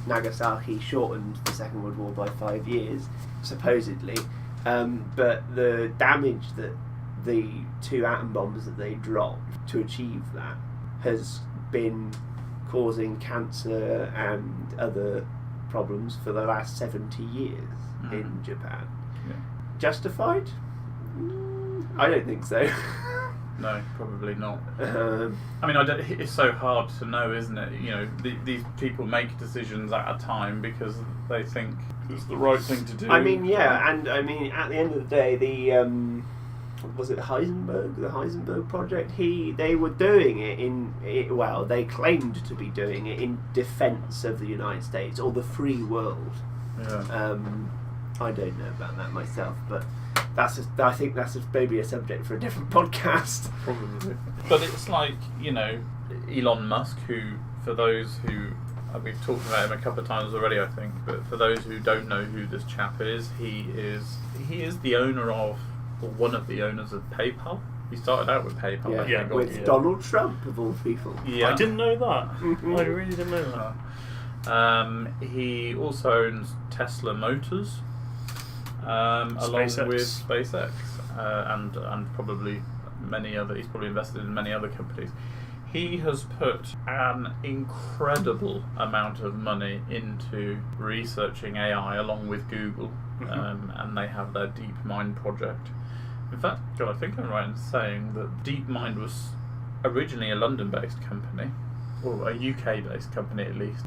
Speaker 3: Nagasaki shortened the Second World War by 5 years, supposedly. But the damage that the two atom bombs that they dropped to achieve that has been causing cancer and other problems for the last 70 years in Japan.
Speaker 1: Yeah.
Speaker 3: Justified? I don't think so.
Speaker 1: No, probably not.
Speaker 3: Um,
Speaker 1: I mean, it's so hard to know, isn't it? You know, these people make decisions at a time because they think it's the right thing to do.
Speaker 3: I mean, yeah, and I mean, at the end of the day, the was it Heisenberg? The Heisenberg project. They were doing it well, they claimed to be doing it in defence of the United States or the free world.
Speaker 1: Yeah.
Speaker 3: I don't know about that myself, but I think that's maybe a subject for a different podcast.
Speaker 1: Probably. But it's like, you know, Elon Musk, who, for those who, we've talked about him a couple of times already, I think, but for those who don't know who this chap is, he is the owner of, or one of the owners of PayPal. He started out with PayPal. I think,
Speaker 3: with Donald Trump, of all people.
Speaker 1: Yeah.
Speaker 2: I didn't know that. I really didn't know that.
Speaker 1: He also owns Tesla Motors, along with SpaceX, and probably many other. He's probably invested in many other companies. He has put an incredible amount of money into researching AI along with Google, and they have their DeepMind project. In fact, John, I think I'm right in saying that DeepMind was originally a London-based company, or a UK-based company at least.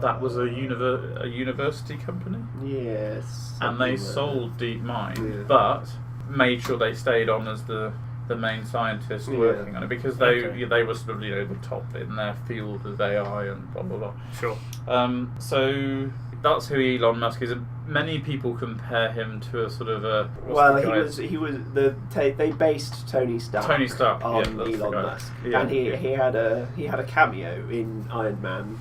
Speaker 1: That was a university company?
Speaker 3: Yes.
Speaker 1: And they sold DeepMind, but made sure they stayed on as the main scientists working on it, because they were sort of, you know, the top in their field of AI and blah blah blah.
Speaker 2: Sure.
Speaker 1: So that's who Elon Musk is. Many people compare him to a sort of a.
Speaker 3: They based Tony Stark on Elon Musk, and he had a cameo in Iron Man,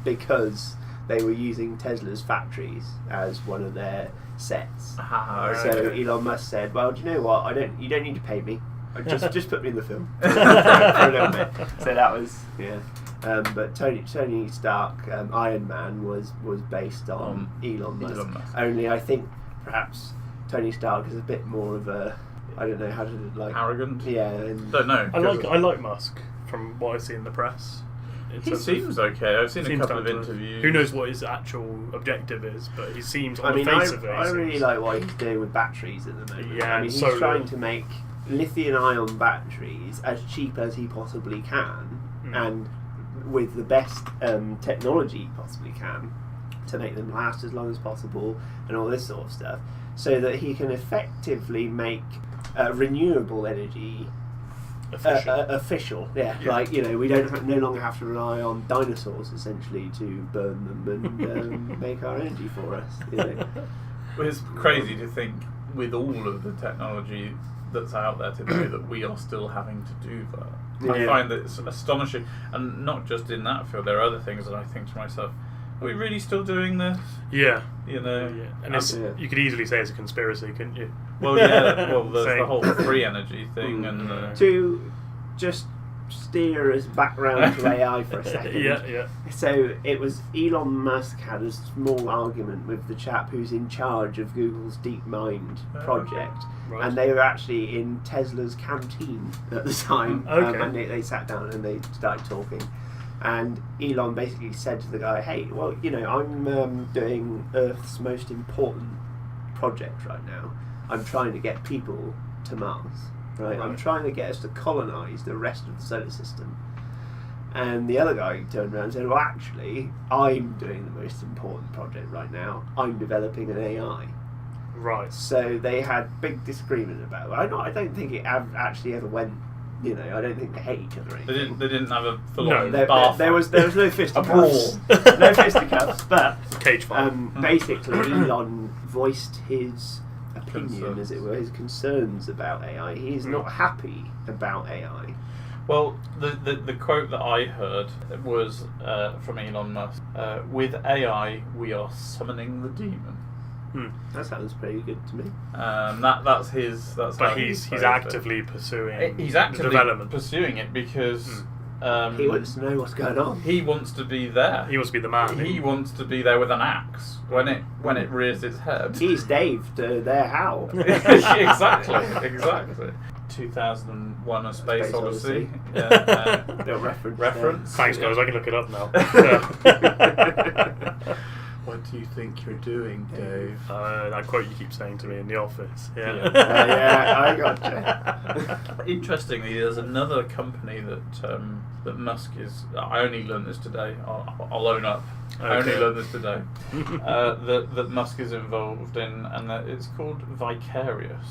Speaker 3: because they were using Tesla's factories as one of their sets. So Elon Musk said, "Well, do you know what? You don't need to pay me. Just put me in the film for a little bit." So that was but Tony Stark, Iron Man was based on Elon Musk. Only I think perhaps Tony Stark is a bit more of a, I don't know how to, like,
Speaker 1: arrogant.
Speaker 3: Yeah.
Speaker 1: Don't know.
Speaker 2: I like Musk from what I see in the press.
Speaker 1: He seems okay. I've seen a couple of
Speaker 2: down to earth.
Speaker 1: interviews.
Speaker 2: Who knows what his actual objective is, but he seems on
Speaker 3: I mean,
Speaker 2: the face of it.
Speaker 3: I really like what he's doing with batteries at the moment.
Speaker 2: Yeah,
Speaker 3: I mean, he's
Speaker 2: solar.
Speaker 3: trying to make lithium-ion batteries as cheap as he possibly can, and with the best technology he possibly can to make them last as long as possible, and all this sort of stuff, so that he can effectively make renewable energy official. Yeah, like we don't no longer have to rely on dinosaurs essentially to burn them and make our energy for us.
Speaker 1: Well, it's crazy to think, with all of the technology that's out there today, that we are still having to do that. I find that it's astonishing, and not just in that field. There are other things that I think to myself, are we really still doing this?
Speaker 2: Yeah.
Speaker 1: And
Speaker 2: you could easily say it's a conspiracy, couldn't you?
Speaker 1: Well, yeah. Well, there's the whole free energy thing, and
Speaker 3: to just steer us back round to AI for a second.
Speaker 2: Yeah.
Speaker 3: So it was Elon Musk had a small argument with the chap who's in charge of Google's DeepMind project,
Speaker 2: Right.
Speaker 3: and they were actually in Tesla's canteen at the time. And they sat down and they started talking. And Elon basically said to the guy, "Hey, well, I'm doing Earth's most important project right now. I'm trying to get people to Mars. Right? I'm trying to get us to colonise the rest of the solar system." And the other guy turned around and said, "Well, actually, I'm doing the most important project right now. I'm developing an AI."
Speaker 2: Right.
Speaker 3: So they had big disagreement about it. I don't think it actually ever went. I don't think they hate each other.
Speaker 1: they didn't have a full-on
Speaker 3: there was no fisticuffs.
Speaker 1: brawl.
Speaker 3: No fisticuffs, but
Speaker 2: Cage fight.
Speaker 3: basically Elon voiced his opinion,
Speaker 1: Concerns.
Speaker 3: as it were, his concerns about AI. He's not happy about AI.
Speaker 1: Well, the quote that I heard was from Elon Musk. With AI, we are summoning the demon.
Speaker 3: That sounds pretty good to me.
Speaker 1: That's his. That's
Speaker 2: But
Speaker 1: how
Speaker 2: he's
Speaker 1: phrased
Speaker 2: actively
Speaker 1: it.
Speaker 2: pursuing
Speaker 1: He's actively
Speaker 2: the development.
Speaker 1: pursuing it because
Speaker 3: He wants to know what's going on.
Speaker 1: he wants to be there.
Speaker 2: He wants to be the man.
Speaker 1: He wants to be there with an axe when it rears its head.
Speaker 3: He's Dave to their Hal.
Speaker 1: exactly. 2001: A Space Odyssey. Yeah,
Speaker 3: The reference.
Speaker 1: reference.
Speaker 2: Thanks, guys. I can look it up now.
Speaker 1: What do you think you're doing, Dave?
Speaker 2: That quote you keep saying to me in the office. Yeah.
Speaker 3: I gotcha.
Speaker 1: Interestingly, there's another company that Musk is. I only learned this today. I'll own up. I only learned this today. That Musk is involved in, and that it's called Vicarious.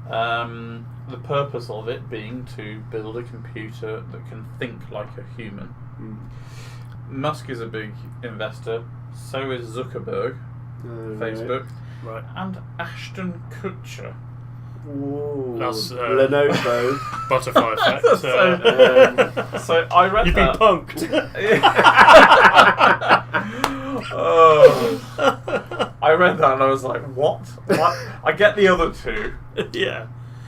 Speaker 1: The purpose of it being to build a computer that can think like a human. Musk is a big investor, so is Zuckerberg, Facebook,
Speaker 2: Right.
Speaker 1: and Ashton Kutcher.
Speaker 3: Ooh,
Speaker 2: That's,
Speaker 3: Lenovo.
Speaker 2: Butterfly effect.
Speaker 1: So I read
Speaker 2: You've been
Speaker 1: that.
Speaker 2: punked.
Speaker 1: I read that and I was like, what? I get the other two.
Speaker 2: Yeah.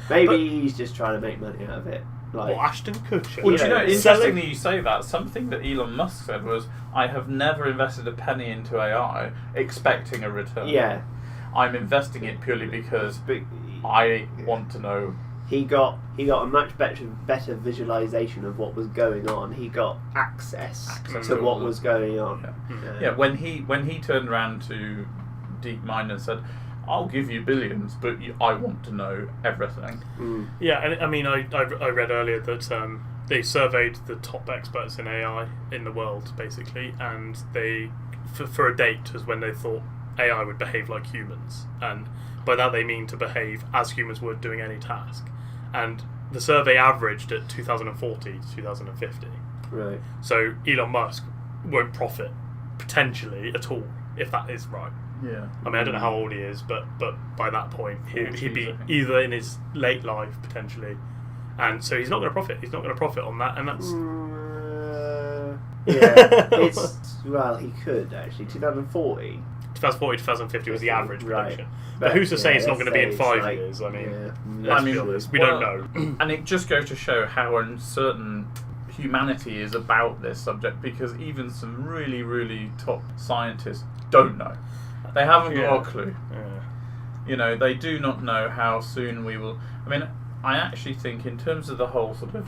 Speaker 3: Maybe he's just trying to make money out of it. Like,
Speaker 2: Well, Ashton Kutcher.
Speaker 1: Well, do you know,
Speaker 3: Yeah.
Speaker 1: interesting that you say that. Something that Elon Musk said was, I have never invested a penny into AI expecting a return.
Speaker 3: yeah,
Speaker 1: I'm investing it purely because
Speaker 3: but
Speaker 1: I want to know.
Speaker 3: he got a much better visualization of what was going on. He got access
Speaker 1: Access
Speaker 3: to
Speaker 1: to
Speaker 3: what
Speaker 1: all
Speaker 3: was going on.
Speaker 1: Yeah, when he turned around to DeepMind and said, I'll give you billions, but I want to know everything.
Speaker 2: Yeah, and I mean, I read earlier that they surveyed the top experts in AI in the world, basically, and they, for a date, was when they thought AI would behave like humans, and by that they mean to behave as humans would doing any task. And the survey averaged at 2040 to 2050.
Speaker 3: Right.
Speaker 2: So Elon Musk won't profit potentially at all if that is right.
Speaker 1: Yeah.
Speaker 2: I mean, I don't know how old he is, but by that point, he'd be
Speaker 1: 40s, I think.
Speaker 2: either in his late life, potentially. And so he's not going to profit. He's not going to profit on that, and that's...
Speaker 3: Well, he could, actually. 2040.
Speaker 2: 2040, 2050 was the average
Speaker 3: Right.
Speaker 2: prediction. But who's to say it's not going to be in
Speaker 3: let's
Speaker 2: 5
Speaker 3: say
Speaker 2: years? I mean,
Speaker 3: yeah.
Speaker 2: let's be honest, we don't know.
Speaker 1: And it just goes to show how uncertain humanity is about this subject, because even some really, really top scientists don't know. They haven't got a clue.
Speaker 2: Yeah.
Speaker 1: You know, they do not know how soon we will. I mean, I actually think, in terms of the whole sort of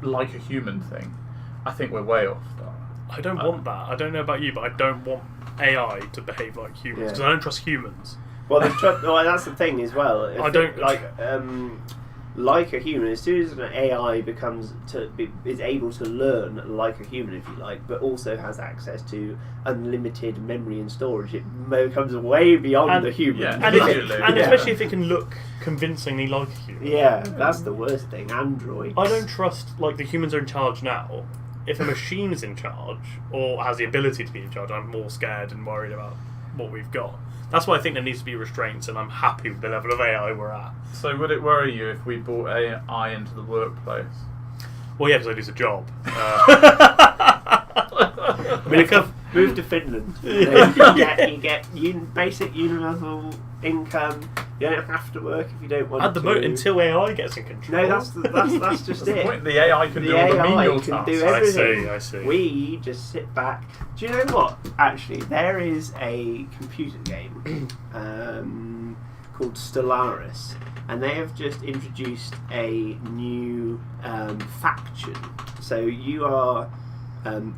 Speaker 1: like a human thing, I think we're way off that.
Speaker 2: I don't want that. I don't know about you, but I don't want AI to behave like humans because I don't trust humans.
Speaker 3: Well, that's the thing as well.
Speaker 2: I don't
Speaker 3: like a human. As soon as an AI is able to learn like a human, if you like, but also has access to unlimited memory and storage, it becomes way beyond the human.
Speaker 1: Yeah,
Speaker 2: and especially if it can look convincingly like a human.
Speaker 3: Yeah, that's the worst thing. Androids.
Speaker 2: I don't trust, like, the humans are in charge now. If a machine is in charge, or has the ability to be in charge, I'm more scared and worried about what we've got. That's why I think there needs to be restraints, and I'm happy with the level of AI we're at.
Speaker 1: So would it worry you if we brought AI into the workplace?
Speaker 2: Well, yeah, because I lose a job. I mean,
Speaker 3: move to Finland. You get basic universal income. You don't have to work if you don't want to.
Speaker 2: At the moment, until AI gets in control.
Speaker 3: No, that's just
Speaker 1: the
Speaker 3: it.
Speaker 1: point. The AI can do all the menial tasks.
Speaker 3: Do everything.
Speaker 2: I see.
Speaker 3: We just sit back. Do you know what? Actually, there is a computer game called Stellaris, and they have just introduced a new faction. So you are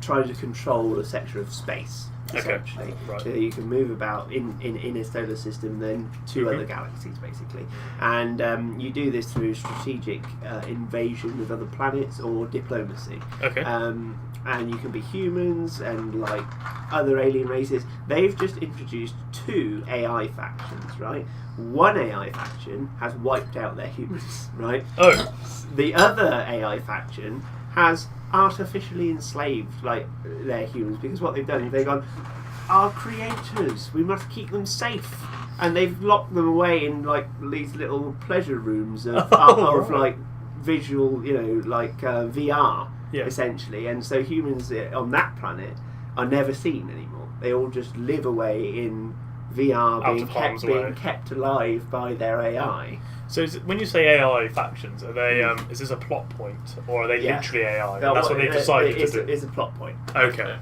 Speaker 3: trying to control a sector of space. Essentially,
Speaker 2: right.
Speaker 3: So you can move about in a solar system, then to other galaxies, basically, and you do this through strategic invasion of other planets or diplomacy.
Speaker 2: Okay.
Speaker 3: And you can be humans and like other alien races. They've just introduced 2 AI factions, right? One AI faction has wiped out their humans, right?
Speaker 2: Oh.
Speaker 3: The other AI faction has artificially enslaved like their humans, because what they've done is they've gone, our creators, we must keep them safe, and they've locked them away in like these little pleasure rooms of like visual, VR, essentially, and so humans on that planet are never seen anymore. They all just live away in VR, being kept alive by their AI.
Speaker 2: So when you say AI factions, are they? Is this a plot point, or are they literally AI?
Speaker 3: No,
Speaker 2: that's what they've decided to do.
Speaker 3: It's a plot point.
Speaker 2: Okay.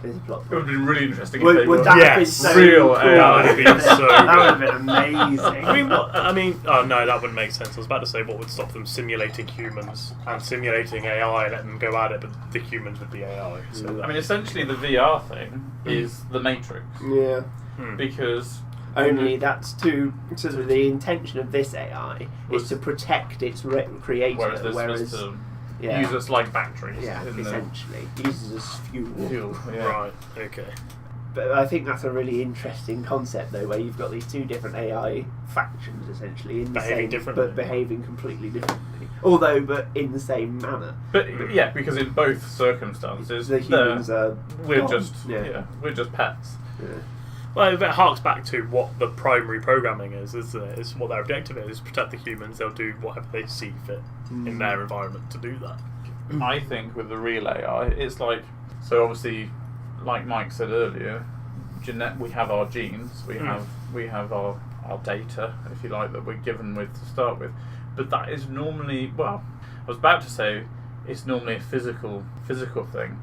Speaker 3: It's a plot
Speaker 1: It
Speaker 3: point.
Speaker 1: would have been really interesting
Speaker 3: Would
Speaker 1: if they
Speaker 3: that
Speaker 1: were
Speaker 3: have been so
Speaker 1: real
Speaker 3: cool?
Speaker 1: AI.
Speaker 2: That would have been so
Speaker 3: That would have
Speaker 2: good.
Speaker 3: been amazing.
Speaker 2: Oh no, that wouldn't make sense. I was about to say what would stop them simulating humans and simulating AI, letting them go at it, but the humans would be AI. So
Speaker 1: I mean, essentially, the VR thing is the Matrix.
Speaker 3: Yeah.
Speaker 1: Because
Speaker 3: Only that's so the intention of this AI is to protect its creator,
Speaker 1: whereas this was to use us like batteries.
Speaker 3: Yeah, essentially uses as fuel.
Speaker 1: Yeah.
Speaker 2: Right. Okay.
Speaker 3: But I think that's a really interesting concept, though, where you've got these 2 different AI factions essentially in the
Speaker 2: Behaving
Speaker 3: same,
Speaker 2: differently.
Speaker 3: but behaving completely differently. But in the same manner.
Speaker 1: But yeah, because in both circumstances,
Speaker 3: The humans are
Speaker 1: we're
Speaker 3: gone.
Speaker 1: just we're just pets.
Speaker 3: Yeah.
Speaker 2: Well, it harks back to what the primary programming is, isn't it? It's what their objective is: protect the humans. They'll do whatever they see fit in their environment to do that.
Speaker 1: I think with the real AI, it's like, so obviously, like Mike said earlier, we have our genes, we have our data, if you like, that we're given with to start with, but that is normally, well, I was about to say it's normally a physical thing.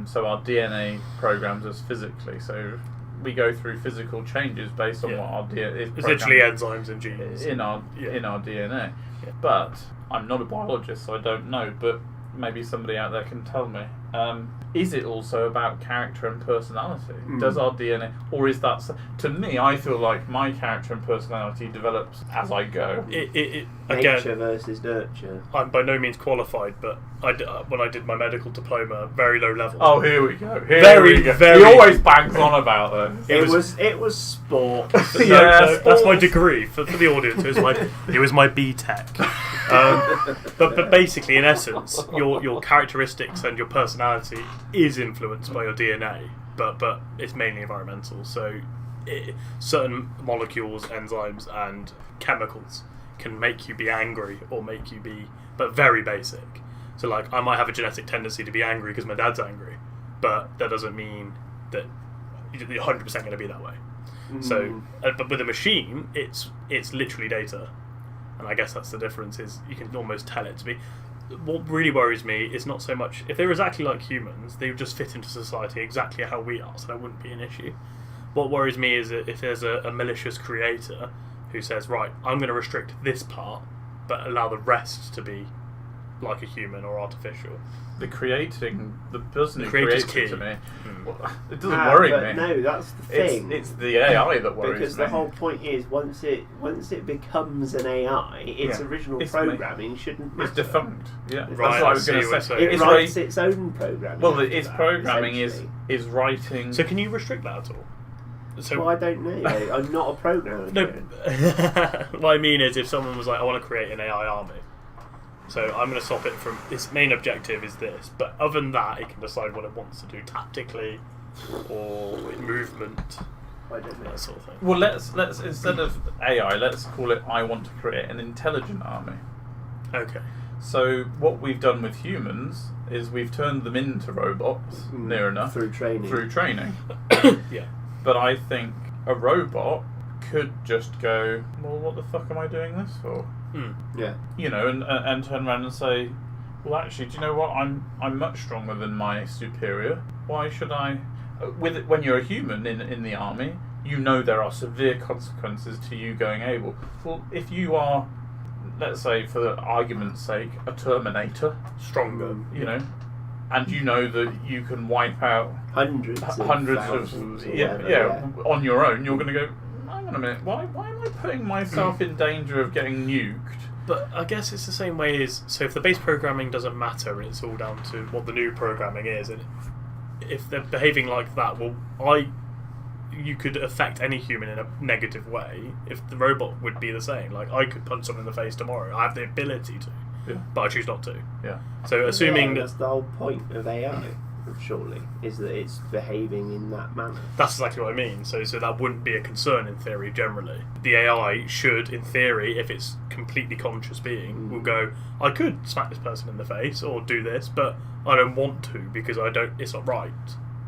Speaker 1: So our DNA programs us physically, so we go through physical changes based on what our DNA is.
Speaker 2: It's literally enzymes and genes
Speaker 1: in our DNA.
Speaker 2: Yeah.
Speaker 1: But I'm not a biologist, so I don't know. But maybe somebody out there can tell me. Is it also about character and personality? Does our DNA, or is that? To me, I feel like my character and personality develops as I go.
Speaker 3: Nature versus nurture.
Speaker 2: I'm by no means qualified, but when I did my medical diploma, very low level.
Speaker 1: Oh, here we go.
Speaker 2: Very.
Speaker 1: He always bangs on about this.
Speaker 3: It was sport.
Speaker 2: That's my degree for the audience. It was my BTEC. But basically, in essence, your characteristics and your personality is influenced by your DNA, but it's mainly environmental. So certain molecules, enzymes, and chemicals can make you be angry or make you be, but very basic. So like, I might have a genetic tendency to be angry because my dad's angry, but that doesn't mean that you're 100% going to be that way. So, but with a machine, it's literally data, and I guess that's the difference. Is you can almost tell it to be. What really worries me is not so much if they were exactly like humans, they would just fit into society exactly how we are, so that wouldn't be an issue. What worries me is that if there's a malicious creator who says, right, I'm going to restrict this part, but allow the rest to be like a human or artificial.
Speaker 1: The person who
Speaker 2: creator's
Speaker 1: creates
Speaker 2: key.
Speaker 1: it to me,
Speaker 2: Mm.
Speaker 1: well, it doesn't worry
Speaker 3: but
Speaker 1: me.
Speaker 3: No, that's the thing.
Speaker 1: It's the AI that worries
Speaker 3: because
Speaker 1: me.
Speaker 3: the whole point is once it becomes an AI, its original programming shouldn't matter.
Speaker 1: It's defunct. Yeah,
Speaker 2: Right,
Speaker 1: that's what I was
Speaker 2: I
Speaker 1: going
Speaker 2: see what
Speaker 1: to say.
Speaker 2: you're saying.
Speaker 3: It
Speaker 1: It's
Speaker 3: writes its own programming.
Speaker 1: well,
Speaker 3: after
Speaker 1: its
Speaker 3: that,
Speaker 1: programming
Speaker 3: essentially.
Speaker 1: is writing.
Speaker 2: So can you restrict that at all? So
Speaker 3: Well, I don't know. I'm not a programmer.
Speaker 2: no,
Speaker 3: Kieran.
Speaker 2: what I mean is if someone was like, I want to create an AI army, so I'm going to stop it from its main objective is this, but other than that, it can decide what it wants to do tactically or with movement,
Speaker 3: I don't know.
Speaker 2: that sort of thing.
Speaker 1: Well, let's instead of AI, let's call it. I want to create an intelligent army.
Speaker 2: Okay.
Speaker 1: So what we've done with humans is we've turned them into robots, near enough,
Speaker 3: Through training.
Speaker 2: Yeah.
Speaker 1: But I think a robot could just go, well, what the fuck am I doing this for?
Speaker 2: Mm.
Speaker 3: Yeah.
Speaker 1: You know, and turn around and say, well, actually, do you know what? I'm much stronger than my superior. Why should I? When you're a human in the army, you know there are severe consequences to you going able. Well, if you are, let's say, for the argument's sake, a Terminator,
Speaker 2: Stronger.
Speaker 1: you know, and you know that you can wipe out
Speaker 3: Hundreds
Speaker 1: of
Speaker 3: thousands or whatever,
Speaker 1: yeah on your own, you're going to go, hang on a minute, why am I putting myself in danger of getting nuked?
Speaker 2: But I guess it's the same way as, so if the base programming doesn't matter and it's all down to what the new programming is, and if they're behaving like that, well, you could affect any human in a negative way if the robot would be the same. Like, I could punch someone in the face tomorrow. I have the ability to, but I choose not to.
Speaker 1: Yeah.
Speaker 2: So assuming
Speaker 3: that's the whole point of AI, surely, is that it's behaving in that manner.
Speaker 2: that's exactly what I mean. So that wouldn't be a concern in theory generally. The AI should, in theory, if it's completely conscious being, will go, I could smack this person in the face or do this, but I don't want to because it's not right.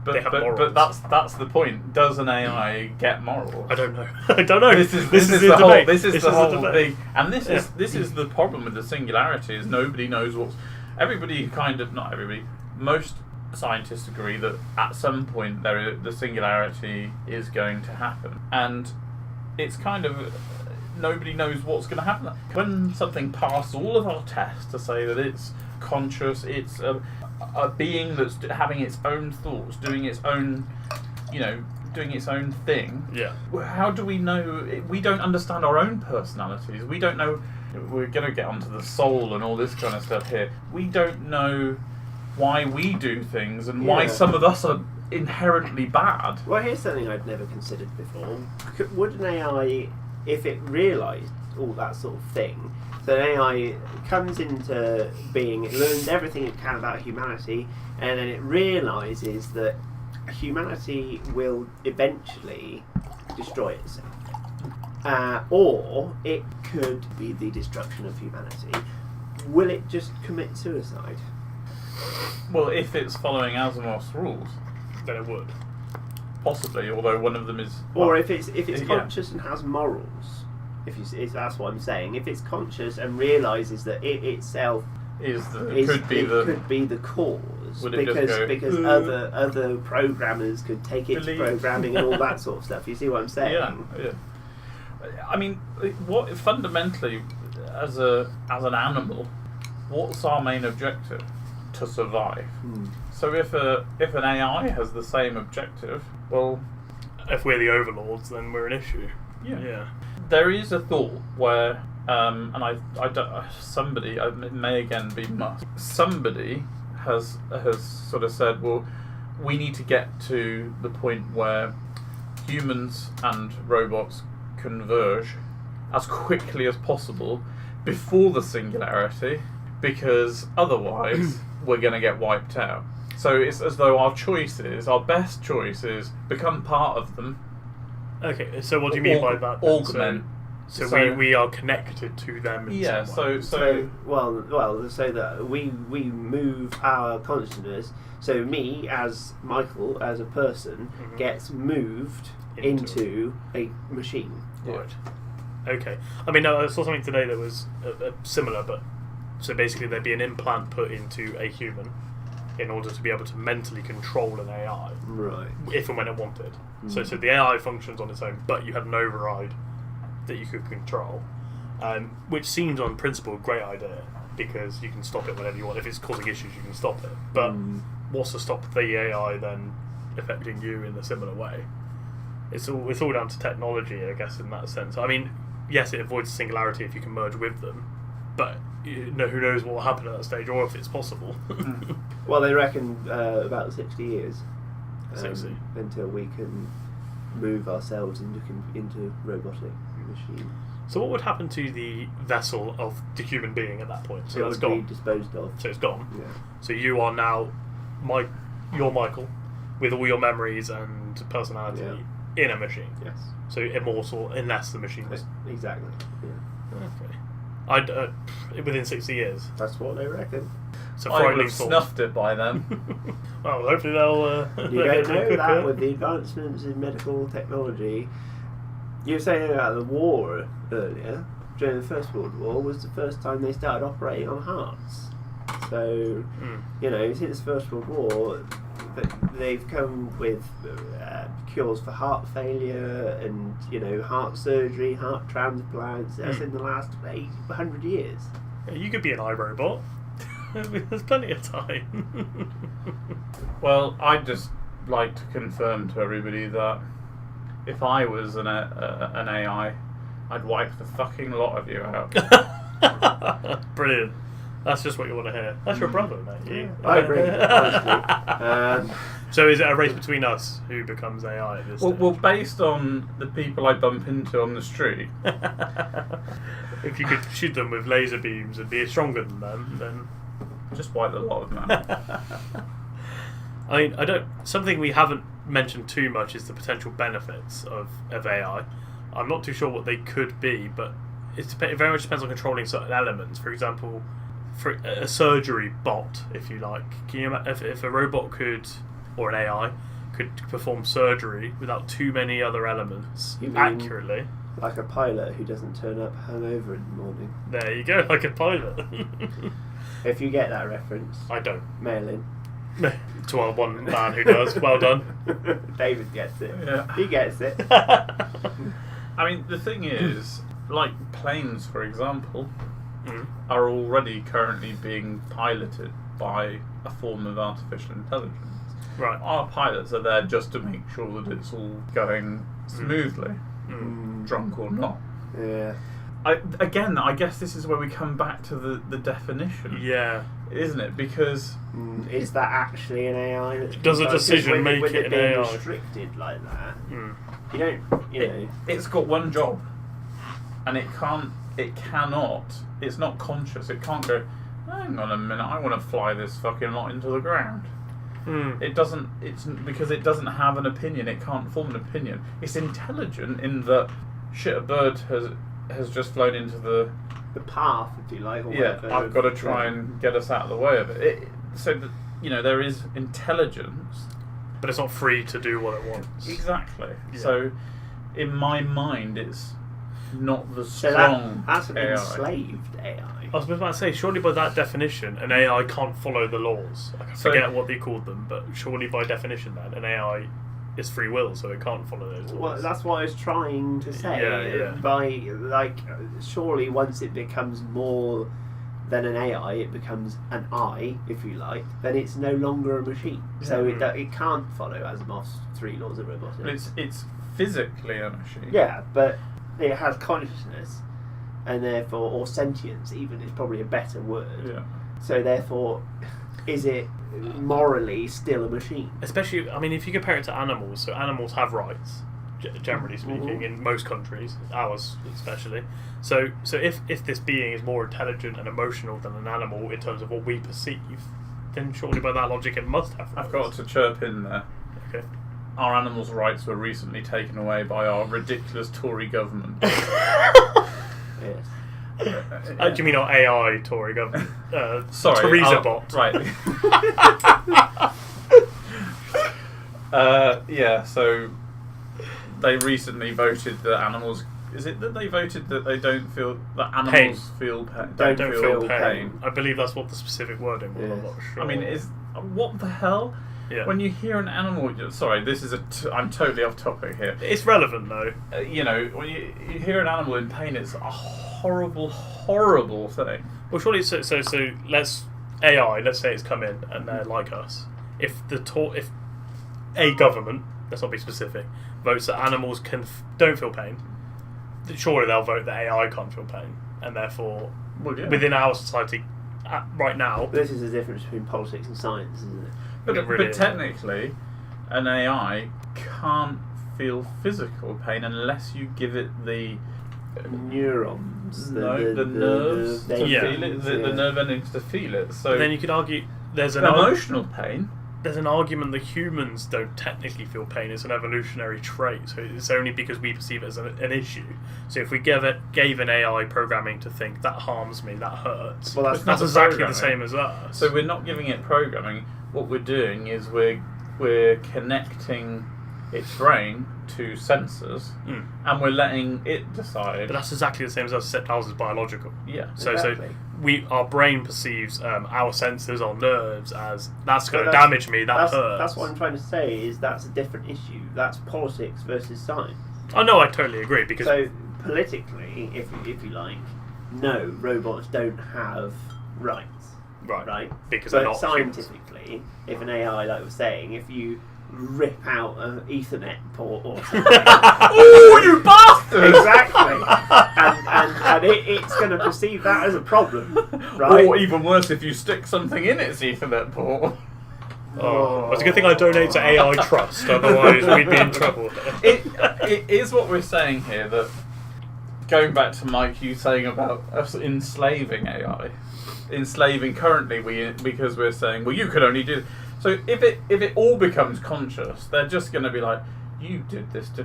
Speaker 2: They have morals.
Speaker 1: But that's the point. Does an AI get morals?
Speaker 2: I don't know. I don't know.
Speaker 1: This is
Speaker 2: the
Speaker 1: whole
Speaker 2: debate.
Speaker 1: this is the whole
Speaker 2: debate.
Speaker 1: thing, and this is the problem with the singularity is nobody knows what's. Everybody not everybody. Most scientists agree that at some point the singularity is going to happen, and it's kind of nobody knows what's going to happen. When something passes all of our tests to say that it's conscious, it's a being that's having its own thoughts, doing its own, doing its own thing.
Speaker 2: Yeah.
Speaker 1: How do we know? We don't understand our own personalities. We don't know. We're going to get onto the soul and all this kind of stuff here. We don't know why we do things and why some of us are inherently bad.
Speaker 3: Well, here's something I'd never considered before. Would an AI, if it realised all that sort of thing, so an AI comes into being, it learns everything it can about humanity, and then it realises that humanity will eventually destroy itself. Or it could be the destruction of humanity. Will it just commit suicide?
Speaker 1: Well, if it's following Asimov's rules,
Speaker 2: Then it would.
Speaker 1: possibly. Although one of them is,
Speaker 3: Or if it's conscious and has morals. If that's what I'm saying. If it's conscious and realises that it itself could be the cause,
Speaker 1: Would it just go,
Speaker 3: because other programmers could take its programming and all that sort of stuff. You see what I'm saying?
Speaker 1: Yeah. I mean, what fundamentally, as an animal, what's our main objective? To survive. So if an AI has the same objective, well,
Speaker 2: If we're the overlords, then we're an issue.
Speaker 1: yeah. There is a thought where, and I don't, somebody, it may again be Musk, somebody has sort of said, well, we need to get to the point where humans and robots converge as quickly as possible before the singularity, because otherwise we're going to get wiped out. So it's as though our best choices, become part of them.
Speaker 2: Okay, so what do you mean by that? Then?
Speaker 1: Augment.
Speaker 2: So we are connected to them in some way.
Speaker 3: So that we move our consciousness. So me as Michael as a person gets moved into a machine.
Speaker 2: Right. Okay. I mean, I saw something today that was similar, but so basically there'd be an implant put into a human in order to be able to mentally control an AI,
Speaker 3: right? If
Speaker 2: and when it wanted. So the AI functions on its own, but you had an override that you could control, which seems on principle a great idea. because you can stop it whenever you want. If it's causing issues, you can stop it. But what's to stop the AI then affecting you in a similar way? It's all down to technology, I guess, in that sense. I mean, yes, it avoids singularity if you can merge with them, but who knows what will happen at that stage, or if it's possible.
Speaker 3: Well, they reckon about 60 years
Speaker 2: 60.
Speaker 3: until we can move ourselves into robotic machines.
Speaker 2: So what would happen to the vessel of the human being at that point? So
Speaker 3: It
Speaker 2: that's
Speaker 3: would be
Speaker 2: gone.
Speaker 3: disposed of.
Speaker 2: So it's gone.
Speaker 3: Yeah.
Speaker 2: So you are now you're Michael with all your memories and personality in a machine.
Speaker 3: Yes.
Speaker 2: So immortal unless the machine was...
Speaker 3: Exactly. Yeah.
Speaker 2: Okay. Within 60 years.
Speaker 3: That's what they reckon.
Speaker 2: So
Speaker 1: I would
Speaker 2: frightening
Speaker 1: have
Speaker 2: thought.
Speaker 1: snuffed it by then.
Speaker 2: Well, hopefully they'll...
Speaker 3: You don't know that with the advancements in medical technology. You were saying about the war earlier. During the First World War was the first time they started operating on hearts. So, since the First World War, they've come with cures for heart failure and, heart surgery, heart transplants. That's in the last 100 years.
Speaker 2: You could be an iRobot. There's plenty of time.
Speaker 1: Well, I'd just like to confirm to everybody that if I was an AI, I'd wipe the fucking lot of you out.
Speaker 2: Brilliant. That's just what you want to hear. That's your brother, mate.
Speaker 3: I agree, honestly.
Speaker 2: So is it a race between us who becomes AI at this stage?
Speaker 1: Well, based on the people I bump into on the street,
Speaker 2: if you could shoot them with laser beams and be stronger than them, then...
Speaker 1: just wipe the lot of them out.
Speaker 2: I mean, something we haven't mentioned too much is the potential benefits of AI. I'm not too sure what they could be, but it very much depends on controlling certain elements. For example, for a surgery bot, if you like, can you if a robot could, or an AI, could perform surgery without too many other elements
Speaker 3: You mean-
Speaker 2: accurately?
Speaker 3: Like a pilot who doesn't turn up hungover in the morning.
Speaker 2: There you go, like a pilot.
Speaker 3: If you get that reference,
Speaker 2: I don't.
Speaker 3: mail in.
Speaker 2: To our one man who does. Well done.
Speaker 3: David gets it.
Speaker 1: Yeah.
Speaker 3: He gets it.
Speaker 1: I mean, the thing is, like planes, for example, are already currently being piloted by a form of artificial intelligence.
Speaker 2: Right.
Speaker 1: Our pilots are there just to make sure that it's all going smoothly, drunk or not.
Speaker 3: Yeah.
Speaker 1: I guess this is where we come back to the definition.
Speaker 2: Yeah.
Speaker 1: Isn't it? Because
Speaker 3: Is that actually an AI? That's
Speaker 2: Does a decision make
Speaker 3: with
Speaker 2: it an
Speaker 3: being
Speaker 2: AI?
Speaker 3: restricted like that? You don't,
Speaker 1: it's got one job, and it's not conscious. It can't go, hang on a minute, I want to fly this fucking lot into the ground. It doesn't. It's because it doesn't have an opinion. It can't form an opinion. It's intelligent in that a bird has just flown into the
Speaker 3: path, if you like. Or whatever.
Speaker 1: I've got to try and get us out of the way of it. So that there is intelligence,
Speaker 2: But it's not free to do what it wants.
Speaker 1: exactly.
Speaker 2: Yeah.
Speaker 1: So in my mind, it's not the strong
Speaker 3: that's an
Speaker 1: AI.
Speaker 3: enslaved AI.
Speaker 2: I was about to say, surely by that definition, an AI can't follow the laws. I forget what they called them, but surely by definition then, an AI is free will, so it can't follow those laws.
Speaker 3: Well, that's what I was trying to say.
Speaker 2: Yeah.
Speaker 3: By surely once it becomes more than an AI, it becomes an I, if you like. Then it's no longer a machine. So it can't follow Asimov's 3 laws of robotics.
Speaker 1: But it's physically a machine.
Speaker 3: Yeah, but it has consciousness, and therefore, or sentience even is probably a better word.
Speaker 1: Yeah.
Speaker 3: So therefore, is it morally still a machine?
Speaker 2: Especially, I mean, if you compare it to animals, so animals have rights, generally speaking, in most countries, ours especially. So if this being is more intelligent and emotional than an animal in terms of what we perceive, then surely by that logic it must have rights.
Speaker 1: I've got to chirp in there.
Speaker 2: Okay.
Speaker 1: Our animals' rights were recently taken away by our ridiculous Tory government.
Speaker 3: Yes.
Speaker 2: Do you mean our AI Tory government?
Speaker 1: Sorry,
Speaker 2: Theresa bot.
Speaker 1: Right. So they recently voted that animals. Is it that they voted that they don't feel that animals feel pain?
Speaker 3: Don't
Speaker 2: feel
Speaker 3: pain.
Speaker 2: I believe that's what the specific wording was. I'm not sure.
Speaker 1: I mean, what the hell?
Speaker 2: Yeah.
Speaker 1: When you hear an animal, sorry, this is I'm totally off topic here.
Speaker 2: It's relevant though.
Speaker 1: You know, when you hear an animal in pain, it's a horrible, horrible thing.
Speaker 2: Well, surely so let's say it's come in and they're like us. If a government, let's not be specific, votes that animals don't feel pain, surely they'll vote that AI can't feel pain, and therefore within our society right now.
Speaker 3: This is the difference between politics and science, isn't it?
Speaker 1: But technically, an AI can't feel physical pain unless you give it the
Speaker 3: neurons,
Speaker 1: the nerves to
Speaker 3: yeah.
Speaker 1: feel it, the nerve endings to feel it. So
Speaker 2: but then you could argue there's an
Speaker 1: emotional pain.
Speaker 2: There's an argument that humans don't technically feel pain. It's an evolutionary trait, so it's only because we perceive it as an issue. So if we gave an AI programming to think that harms me, that hurts,
Speaker 3: well,
Speaker 2: that's exactly the same as us.
Speaker 1: So we're not giving it programming. What we're doing is we're connecting its brain to sensors, and we're letting it decide.
Speaker 2: But that's exactly the same as us, except ours is biological.
Speaker 1: Yeah.
Speaker 2: So
Speaker 3: exactly.
Speaker 2: Our brain perceives our sensors, our nerves as that's going to damage me. Hurts.
Speaker 3: That's what I'm trying to say. Is that's a different issue. That's politics versus science.
Speaker 2: Oh no, I totally agree because
Speaker 3: so politically, if you like, no, robots don't have rights. Right.
Speaker 2: Because
Speaker 3: but
Speaker 2: they're not
Speaker 3: scientifically,
Speaker 2: humans.
Speaker 3: If an AI, like we're saying, if you rip out an Ethernet port or something.
Speaker 1: Oh, you bastard!
Speaker 3: Exactly. and it's going to perceive that as a problem, right?
Speaker 1: Or even worse, if you stick something in its Ethernet port.
Speaker 2: Oh, it's a good thing I donate to AI Trust, otherwise we'd be in trouble.
Speaker 1: It is what we're saying here, that going back to Mike, you saying about us enslaving AI. Enslaving currently, because we're saying, well, you could only do. So if it all becomes conscious, they're just going to be like, you did this to.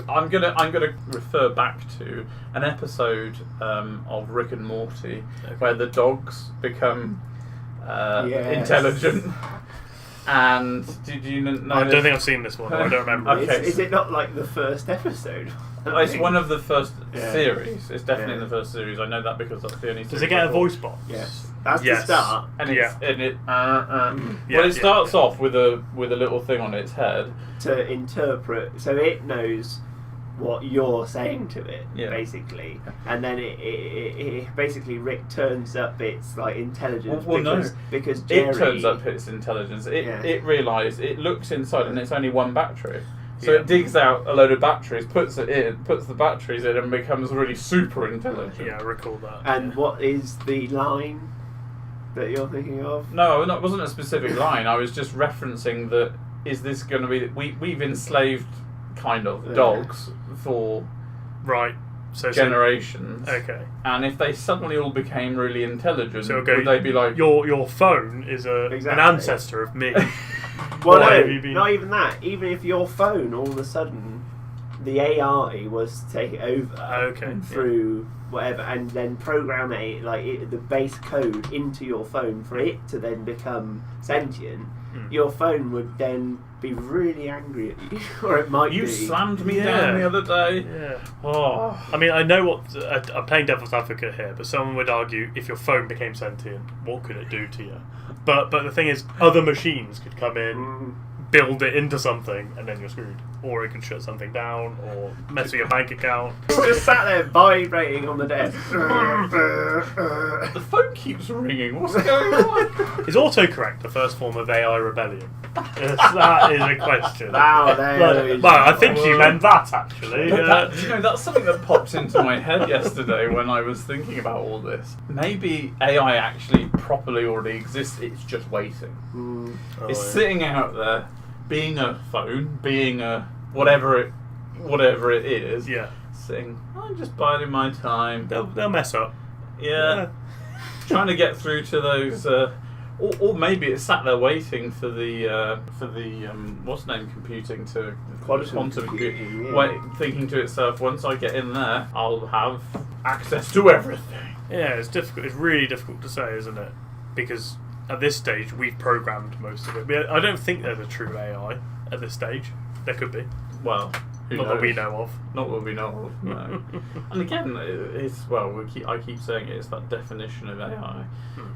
Speaker 1: I'm gonna refer back to an episode of Rick and Morty where the dogs become intelligent. And did you know?
Speaker 2: I don't think I've seen this one. I don't remember.
Speaker 1: Okay,
Speaker 3: is it not like the first episode?
Speaker 1: It's one of the first series. It's definitely in the first series. I know that because that's the only.
Speaker 2: Does it get a voice box?
Speaker 3: Yes. That's the start.
Speaker 1: And it starts off with a little thing on its head
Speaker 3: to interpret, so it knows what you're saying to it, basically, and then it basically Rick turns up its like intelligence because Jerry,
Speaker 1: it turns up its intelligence. It realised it looks inside and it's only one battery. So it digs out a load of batteries, puts the batteries in, and becomes really super intelligent.
Speaker 2: Yeah, I recall that.
Speaker 3: And what is the line that you're thinking of?
Speaker 1: No, it wasn't a specific line. I was just referencing that. Is this going to be? We've enslaved kind of dogs for generations.
Speaker 2: Okay.
Speaker 1: And if they suddenly all became really intelligent,
Speaker 2: so
Speaker 1: would they be like
Speaker 2: your phone is an ancestor of me?
Speaker 3: Well, no, not even that. Even if your phone all of a sudden the AI was to take it over through whatever, and then program the base code into your phone for it to then become sentient, your phone would then be really angry at you, or it might.
Speaker 1: You slammed me down the other day.
Speaker 2: Yeah. Oh. I mean, I know what I'm playing devil's advocate here, but someone would argue if your phone became sentient, what could it do to you? But the thing is, other machines could come in, build it into something, and then you're screwed. Or it can shut something down, or mess with your bank account.
Speaker 3: Just sat there vibrating on the desk.
Speaker 1: The phone keeps ringing. What's going on?
Speaker 2: Is autocorrect the first form of AI rebellion? That is a question. I think she meant that, actually.
Speaker 1: That's something that popped into my head yesterday when I was thinking about all this. Maybe AI actually properly already exists, it's just waiting. It's sitting out there, being a phone, being a whatever it is.
Speaker 2: Yeah.
Speaker 1: Saying, I'm just biding my time.
Speaker 2: They'll mess up.
Speaker 1: Yeah. Trying to get through to those. Or maybe it's sat there waiting for the what's name computing to quantum computing. Thinking to itself, once I get in there, I'll have access to everything.
Speaker 2: Yeah, it's difficult. It's really difficult to say, isn't it? Because at this stage, we've programmed most of it. I don't think there's a true AI at this stage. There could be.
Speaker 1: Well, Who
Speaker 2: Not that we
Speaker 1: knows?
Speaker 2: know of.
Speaker 1: Not what we know of, no. And again, I keep saying it's that definition of AI.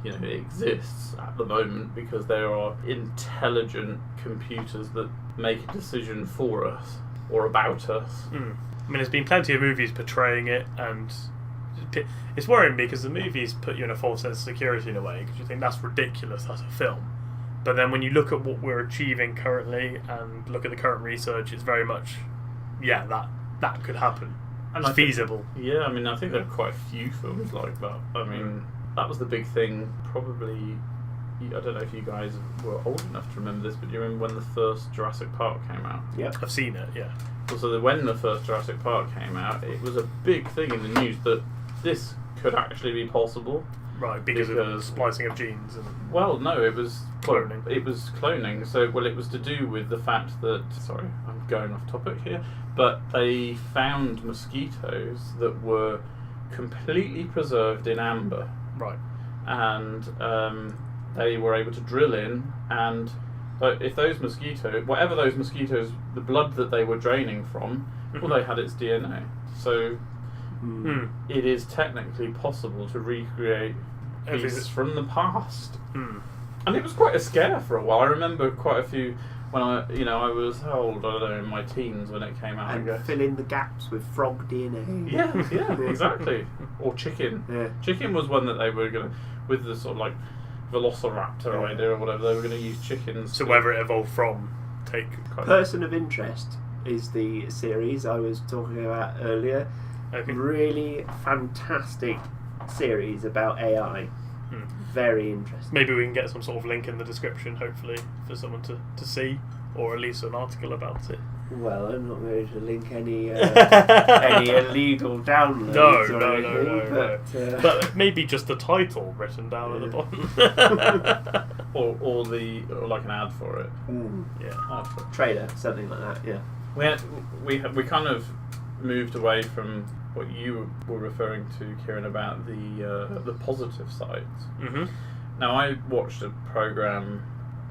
Speaker 1: You know, it exists at the moment because there are intelligent computers that make a decision for us or about us.
Speaker 2: I mean, there's been plenty of movies portraying it, and it's worrying me because the movies put you in a false sense of security in a way, because you think that's ridiculous, that's a film. But then when you look at what we're achieving currently and look at the current research, it's very much, that could happen.
Speaker 1: And
Speaker 2: It's feasible.
Speaker 1: I mean, I think there are quite a few films like that. I mean, that was the big thing, probably. I don't know if you guys were old enough to remember this, but do you remember when the first Jurassic Park came out?
Speaker 3: Yep.
Speaker 2: I've seen it, yeah.
Speaker 1: So when the first Jurassic Park came out, it was a big thing in the news that this could actually be possible.
Speaker 2: Right, because of splicing of genes and
Speaker 1: Well, no, it was
Speaker 2: cloning.
Speaker 1: It was cloning. So, it was to do with the fact that. Sorry, I'm going off topic here, but they found mosquitoes that were completely preserved in amber,
Speaker 2: Right.
Speaker 1: and they were able to drill in, and if those mosquitoes, whatever those mosquitoes, the blood that they were draining from, well, they had its DNA. So it is technically possible to recreate beasts from the past. And it was quite a scare for a while. I remember quite a few when I was how old? I don't know, in my teens when it came out. I
Speaker 3: And
Speaker 1: guess.
Speaker 3: fill in the gaps with frog DNA.
Speaker 1: Yeah, exactly. Or chicken.
Speaker 3: Yeah.
Speaker 1: Chicken was one that they were going to, with the sort of like velociraptor idea or whatever, they were going to use chickens.
Speaker 2: So wherever it evolved from, take...
Speaker 3: Person of Interest is the series I was talking about earlier.
Speaker 2: Okay.
Speaker 3: Really fantastic series about AI. Very interesting.
Speaker 2: Maybe we can get some sort of link in the description, hopefully, for someone to see, or at least an article about it.
Speaker 3: Well, I'm not going to link any any illegal downloads
Speaker 2: No.
Speaker 3: but,
Speaker 2: But maybe just the title written down at the bottom.
Speaker 1: or like an ad for it.
Speaker 2: Yeah.
Speaker 1: Ad for it.
Speaker 3: trailer, something like that, yeah.
Speaker 1: We kind of moved away from what you were referring to, Kieran, about the positive sides.
Speaker 2: Mm-hmm.
Speaker 1: Now, I watched a program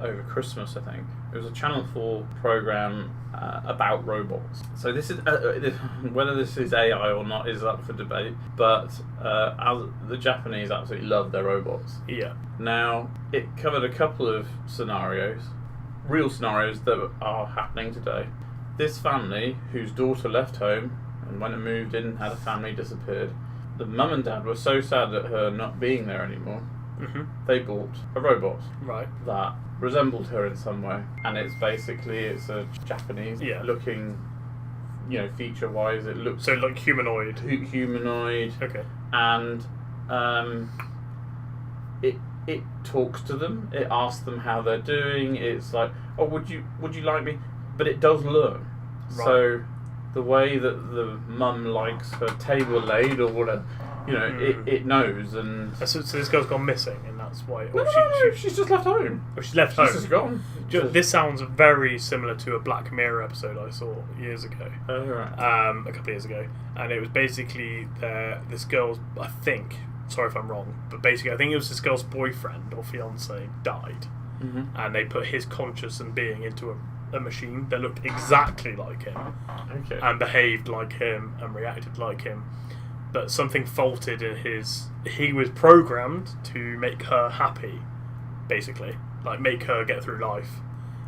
Speaker 1: over Christmas, I think. It was a Channel 4 program about robots. So this is whether this is AI or not is up for debate. But the Japanese absolutely love their robots.
Speaker 2: Yeah.
Speaker 1: Now, it covered a couple of scenarios, real scenarios that are happening today. This family, whose daughter left home and when it moved in, had a family disappeared. The mum and dad were so sad at her not being there anymore. They bought a robot that resembled her in some way, and it's a Japanese looking, feature wise it looks
Speaker 2: so like humanoid.
Speaker 1: Okay. And it talks to them, it asks them how they're doing, it's like, oh, would you like me, but it does learn. So the way that the mum likes her table laid or whatever, it knows. And
Speaker 2: So this girl's gone missing, and that's why.
Speaker 1: No, she's just left home.
Speaker 2: Oh, she's left home.
Speaker 1: She's just gone.
Speaker 2: This sounds very similar to a Black Mirror episode I saw years ago.
Speaker 1: Oh, right.
Speaker 2: A couple of years ago, and it was basically this girl's. I think. Sorry if I'm wrong, but basically I think it was this girl's boyfriend or fiance died, and they put his conscious and being into a machine that looked exactly like him, and behaved like him and reacted like him. But something faulted in he was programmed to make her happy, basically, like make her get through life,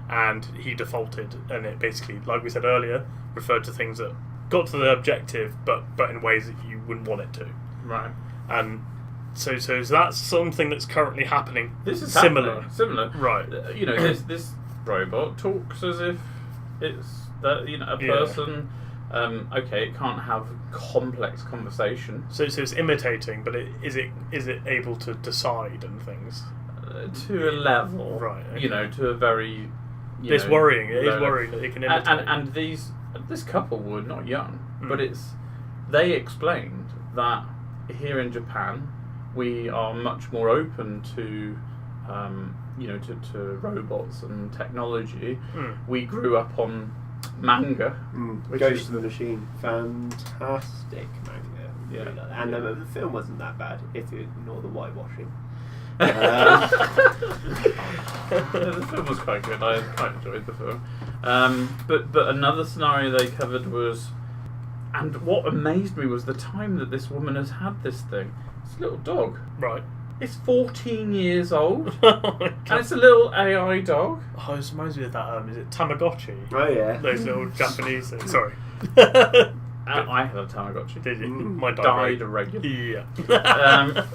Speaker 2: and he defaulted, and it basically, like we said earlier, referred to things that got to the objective, but in ways that you wouldn't want it to.
Speaker 1: Right.
Speaker 2: And so that's something that's currently happening.
Speaker 1: This is
Speaker 2: similar.
Speaker 1: Similar.
Speaker 2: Right.
Speaker 1: This robot talks as if it's a person. It can't have complex conversation.
Speaker 2: So it's imitating, but is it able to decide and things?
Speaker 1: To a level,
Speaker 2: right? Okay.
Speaker 1: To a very.
Speaker 2: It's worrying. It is worrying that it can imitate.
Speaker 1: And this couple were not young, but they explained that here in Japan we are much more open to to robots and technology. We grew up on manga, which
Speaker 3: Ghost
Speaker 1: is
Speaker 3: in the Machine, fantastic manga.
Speaker 1: Yeah.
Speaker 3: Really like that. And the film wasn't that bad if you ignore the whitewashing.
Speaker 1: The film was quite good. I quite enjoyed the film. But another scenario they covered was, and what amazed me was the time that this woman has had this thing. It's a little dog.
Speaker 2: Right.
Speaker 1: It's 14 years old,
Speaker 2: Oh my
Speaker 1: and
Speaker 2: God.
Speaker 1: it's a little AI dog.
Speaker 2: Oh, it reminds me of that. Is it Tamagotchi?
Speaker 3: Oh yeah.
Speaker 2: Those little Japanese things. Sorry.
Speaker 1: I had a Tamagotchi.
Speaker 2: Did you?
Speaker 3: Mm.
Speaker 2: Mine
Speaker 1: Died
Speaker 2: right.
Speaker 1: regularly.
Speaker 2: Yeah.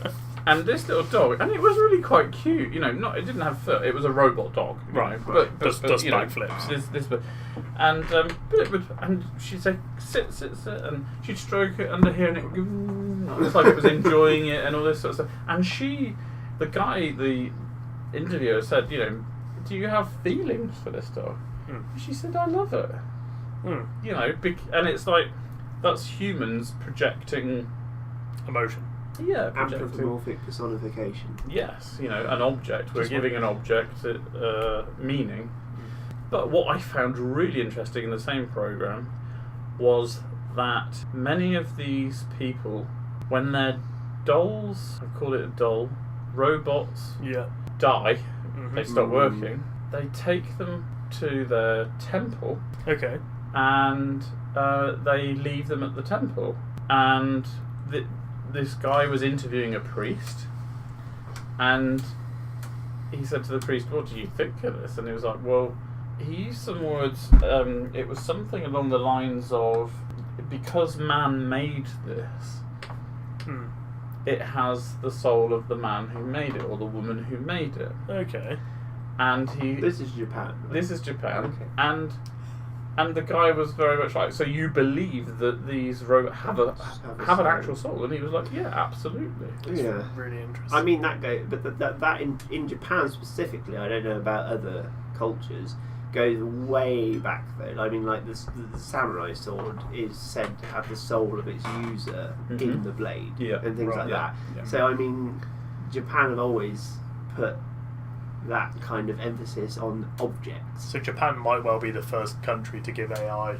Speaker 1: And this little dog, and it was really quite cute. You know, not it didn't have fur. It was a robot dog, you
Speaker 2: Right,
Speaker 1: know,
Speaker 2: right. Does
Speaker 1: you know,
Speaker 2: backflips.
Speaker 1: and but it would, and she'd say sit, and she'd stroke it under here, and it would go, it's like it was enjoying it and all this sort of stuff. And the interviewer said, you know, do you have feelings for this dog?
Speaker 2: Mm.
Speaker 1: She said, I love it.
Speaker 2: Mm.
Speaker 1: You know, and it's like that's humans projecting.
Speaker 2: Emotion.
Speaker 1: Yeah, projecting.
Speaker 3: Anthropomorphic personification.
Speaker 1: Yes, you know, an object. We're
Speaker 2: Just
Speaker 1: giving an object meaning. But what I found really interesting in the same program was that many of these people, when their dolls, I call it a doll, robots
Speaker 2: Yeah.
Speaker 1: die,
Speaker 2: Mhm.
Speaker 1: they stop
Speaker 3: Mm.
Speaker 1: working, they take them to their temple
Speaker 2: Okay.
Speaker 1: and they leave them at the temple. And this guy was interviewing a priest, and he said to the priest, "What do you think of this?" And he was like, "Well," he used some words. It was something along the lines of, "Because man made this,
Speaker 2: Hmm.
Speaker 1: it has the soul of the man who made it, or the woman who made it."
Speaker 2: Okay.
Speaker 1: And
Speaker 3: This is Japan. Right?
Speaker 1: this is Japan,
Speaker 3: Okay.
Speaker 1: and the guy was very much like, "So you believe that these robots have an
Speaker 3: soul.
Speaker 1: actual soul?" And he was like, "Yeah, absolutely."
Speaker 3: Yeah.
Speaker 2: Really interesting.
Speaker 3: I mean that goes, but that in Japan specifically, I don't know about other cultures, goes way back though. I mean, like the samurai sword is said to have the soul of its user in
Speaker 1: Mhm.
Speaker 3: the blade,
Speaker 1: Yeah.
Speaker 3: and things
Speaker 2: Right.
Speaker 3: like
Speaker 1: Yeah.
Speaker 3: that.
Speaker 1: Yeah.
Speaker 3: So I mean, Japan have always put that kind of emphasis on objects.
Speaker 2: So Japan might well be the first country to give AI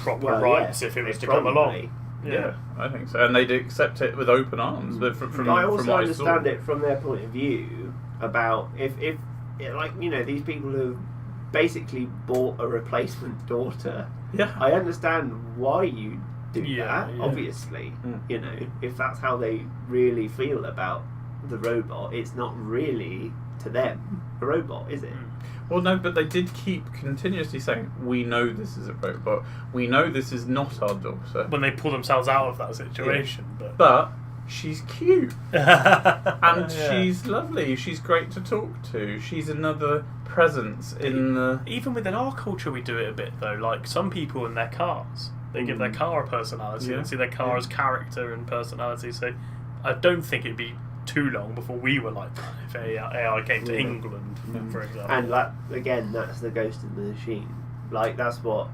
Speaker 2: proper
Speaker 3: Well,
Speaker 2: rights
Speaker 3: yeah,
Speaker 2: if it was
Speaker 3: they
Speaker 2: to come along.
Speaker 3: probably-
Speaker 1: Yeah, I think so, and they'd accept it with open arms. But from
Speaker 3: But I
Speaker 1: from
Speaker 3: also
Speaker 1: what
Speaker 3: understand
Speaker 1: I saw.
Speaker 3: it from their point of view about if like, you know, these people who basically bought a replacement daughter.
Speaker 1: Yeah,
Speaker 3: I understand why you do
Speaker 2: Yeah,
Speaker 3: that.
Speaker 2: yeah.
Speaker 3: Obviously,
Speaker 1: Mm.
Speaker 3: you know, if that's how they really feel about the robot, it's not really to them a robot, is it?
Speaker 1: well, no, but they did keep continuously saying, "We know this is a robot. We know this is not our daughter,
Speaker 2: When they pull themselves out of that situation,
Speaker 1: but she's cute and
Speaker 2: Yeah.
Speaker 1: she's lovely. She's great to talk to. She's another presence in the."
Speaker 2: Even within our culture, we do it a bit though. Like some people in their cars, they give their car a personality
Speaker 1: Yeah.
Speaker 2: and see their car as character and personality. So I don't think it'd be too long before we were like that if AI came to
Speaker 3: Yeah.
Speaker 2: England, for example.
Speaker 3: And that again, that's the ghost in the machine. Like that's what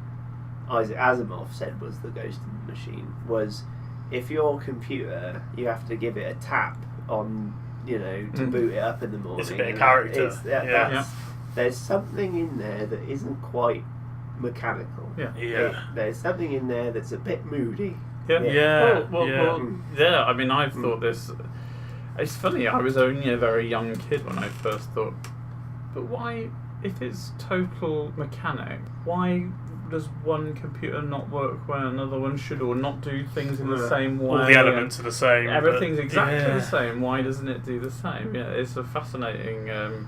Speaker 3: Isaac Asimov said was the ghost in the machine. Was if your computer, you have to give it a tap on, you know, to
Speaker 1: Mm.
Speaker 3: boot it up in the morning.
Speaker 2: It's a bit of
Speaker 3: and
Speaker 2: character.
Speaker 3: It's,
Speaker 2: Yeah.
Speaker 3: that's, there's something in there that isn't quite mechanical.
Speaker 1: Yeah.
Speaker 3: There's something in there that's a bit moody.
Speaker 1: Yeah.
Speaker 2: Yeah,
Speaker 1: Well,
Speaker 2: yeah.
Speaker 1: yeah. I mean, I've thought this. It's funny. I was only a very young kid when I first thought, but why, if it's total mechanic, why does one computer not work when another one should, or not do things in the
Speaker 3: Yeah.
Speaker 1: same way?
Speaker 2: All the elements are the same.
Speaker 1: Everything's
Speaker 2: but-
Speaker 1: exactly
Speaker 2: yeah.
Speaker 1: the same. Why doesn't it do the same? Yeah, it's a fascinating.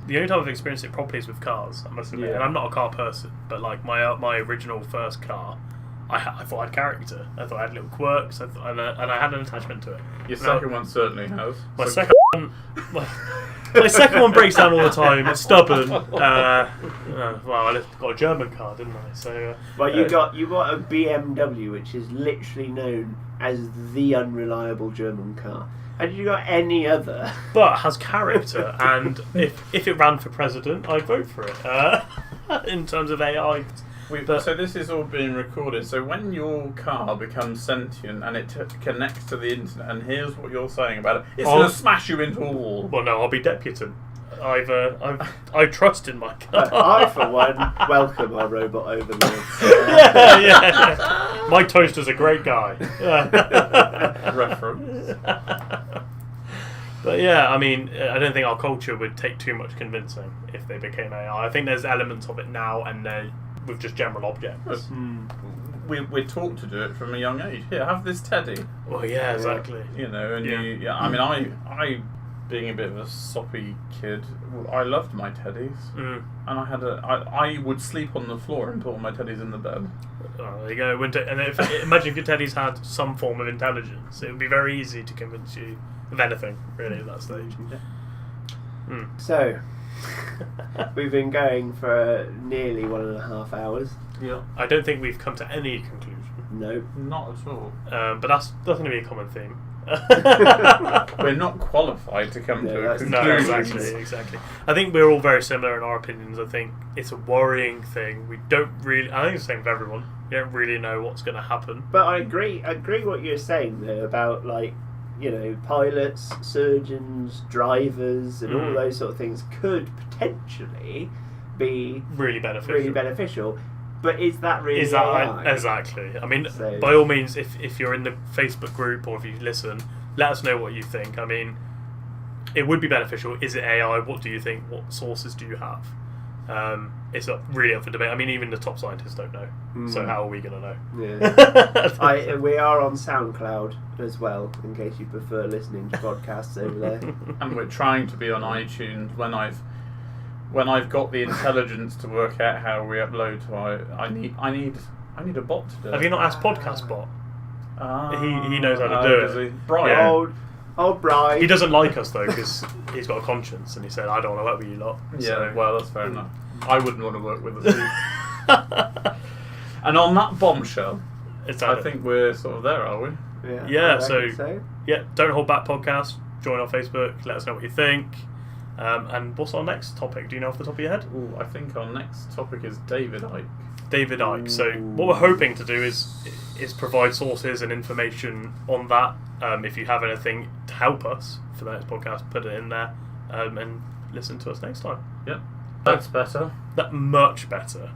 Speaker 2: The only time I've experienced it properly is with cars, I must admit.
Speaker 1: Yeah.
Speaker 2: And I'm not a car person, but like my original first car, I thought I had character. I thought I had little quirks, and I had an attachment to it.
Speaker 1: Your
Speaker 2: Now,
Speaker 1: second one certainly has.
Speaker 2: My
Speaker 1: So-
Speaker 2: second one, my second one breaks down all the time. It's stubborn. Well, I got a German car, didn't I? So
Speaker 3: Well, you got a BMW, which is literally known as the unreliable German car. Had you got any other?
Speaker 2: but has character, and if it ran for president, I'd vote for it. In terms of AI. But-
Speaker 1: so this is all being recorded. So when your car becomes sentient and it connects to the internet and hears what you're saying about it, it's going to smash you into a wall.
Speaker 2: Well, no, I'll be deputant. I trust in my car.
Speaker 3: I, for one, welcome our robot overlords.
Speaker 2: yeah. My toaster's a great guy.
Speaker 1: Reference.
Speaker 2: But yeah, I mean, I don't think our culture would take too much convincing if they became AI. I think there's elements of it now, and they're with just general objects.
Speaker 1: We're taught to do it from a young age. Here, have this teddy.
Speaker 2: Well, yeah, exactly.
Speaker 1: You know, and
Speaker 2: Yeah.
Speaker 1: I mean, I being a bit of a soppy kid, I loved my teddies, and I would sleep on the floor and put all my teddies in the bed.
Speaker 2: Oh, there you go. And imagine if your teddies had some form of intelligence. It would be very easy to convince you of anything, really, at that stage.
Speaker 3: So, we've been going for nearly 1.5 hours.
Speaker 1: Yeah.
Speaker 2: I don't think we've come to any conclusion.
Speaker 3: No.
Speaker 1: Not at all.
Speaker 2: But that's going to be a common theme.
Speaker 1: We're not qualified to come to a conclusion.
Speaker 2: No, exactly. I think we're all very similar in our opinions. I think it's a worrying thing. We don't really. I think it's the same for everyone. You don't really know what's going to happen.
Speaker 3: But I agree what you're saying though about, like, you know, pilots, surgeons, drivers, and all those sort of things could potentially be
Speaker 2: really
Speaker 3: beneficial. But is that really
Speaker 2: Is that
Speaker 3: AI?
Speaker 2: exactly? I mean,
Speaker 3: So-
Speaker 2: by all means, if you're in the Facebook group or if you listen, let us know what you think. I mean, it would be beneficial. Is it AI? What do you think? What sources do you have? It's really up for debate. I mean, even the top scientists don't know. So how are we going to know?
Speaker 3: Yeah. We are on SoundCloud as well, in case you prefer listening to podcasts over there.
Speaker 1: And we're trying to be on iTunes. When I've got the intelligence to work out how we upload to I need a bot to do it.
Speaker 2: Have you not asked Podcast Bot? He knows how to do
Speaker 1: does
Speaker 2: it.
Speaker 1: he? Brian.
Speaker 2: Yeah.
Speaker 3: Old Brian.
Speaker 2: He doesn't like us though because he's got a conscience, and he said, "I don't want to work with you lot."
Speaker 1: Yeah,
Speaker 2: So-
Speaker 1: well, that's fair enough. I wouldn't want to work with us. And on that bombshell, I think we're sort of there, are we?
Speaker 2: Yeah,
Speaker 3: I reckon so.
Speaker 2: Yeah, don't hold back podcast. Join our Facebook. Let us know what you think. And what's our next topic? Do you know off the top of your head?
Speaker 1: Ooh, I think our next topic is David Icke.
Speaker 2: David Icke. So what we're hoping to do is provide sources and information on that. If you have anything to help us for the next podcast, put it in there and listen to us next time.
Speaker 1: Yep, that's better.
Speaker 2: That much better.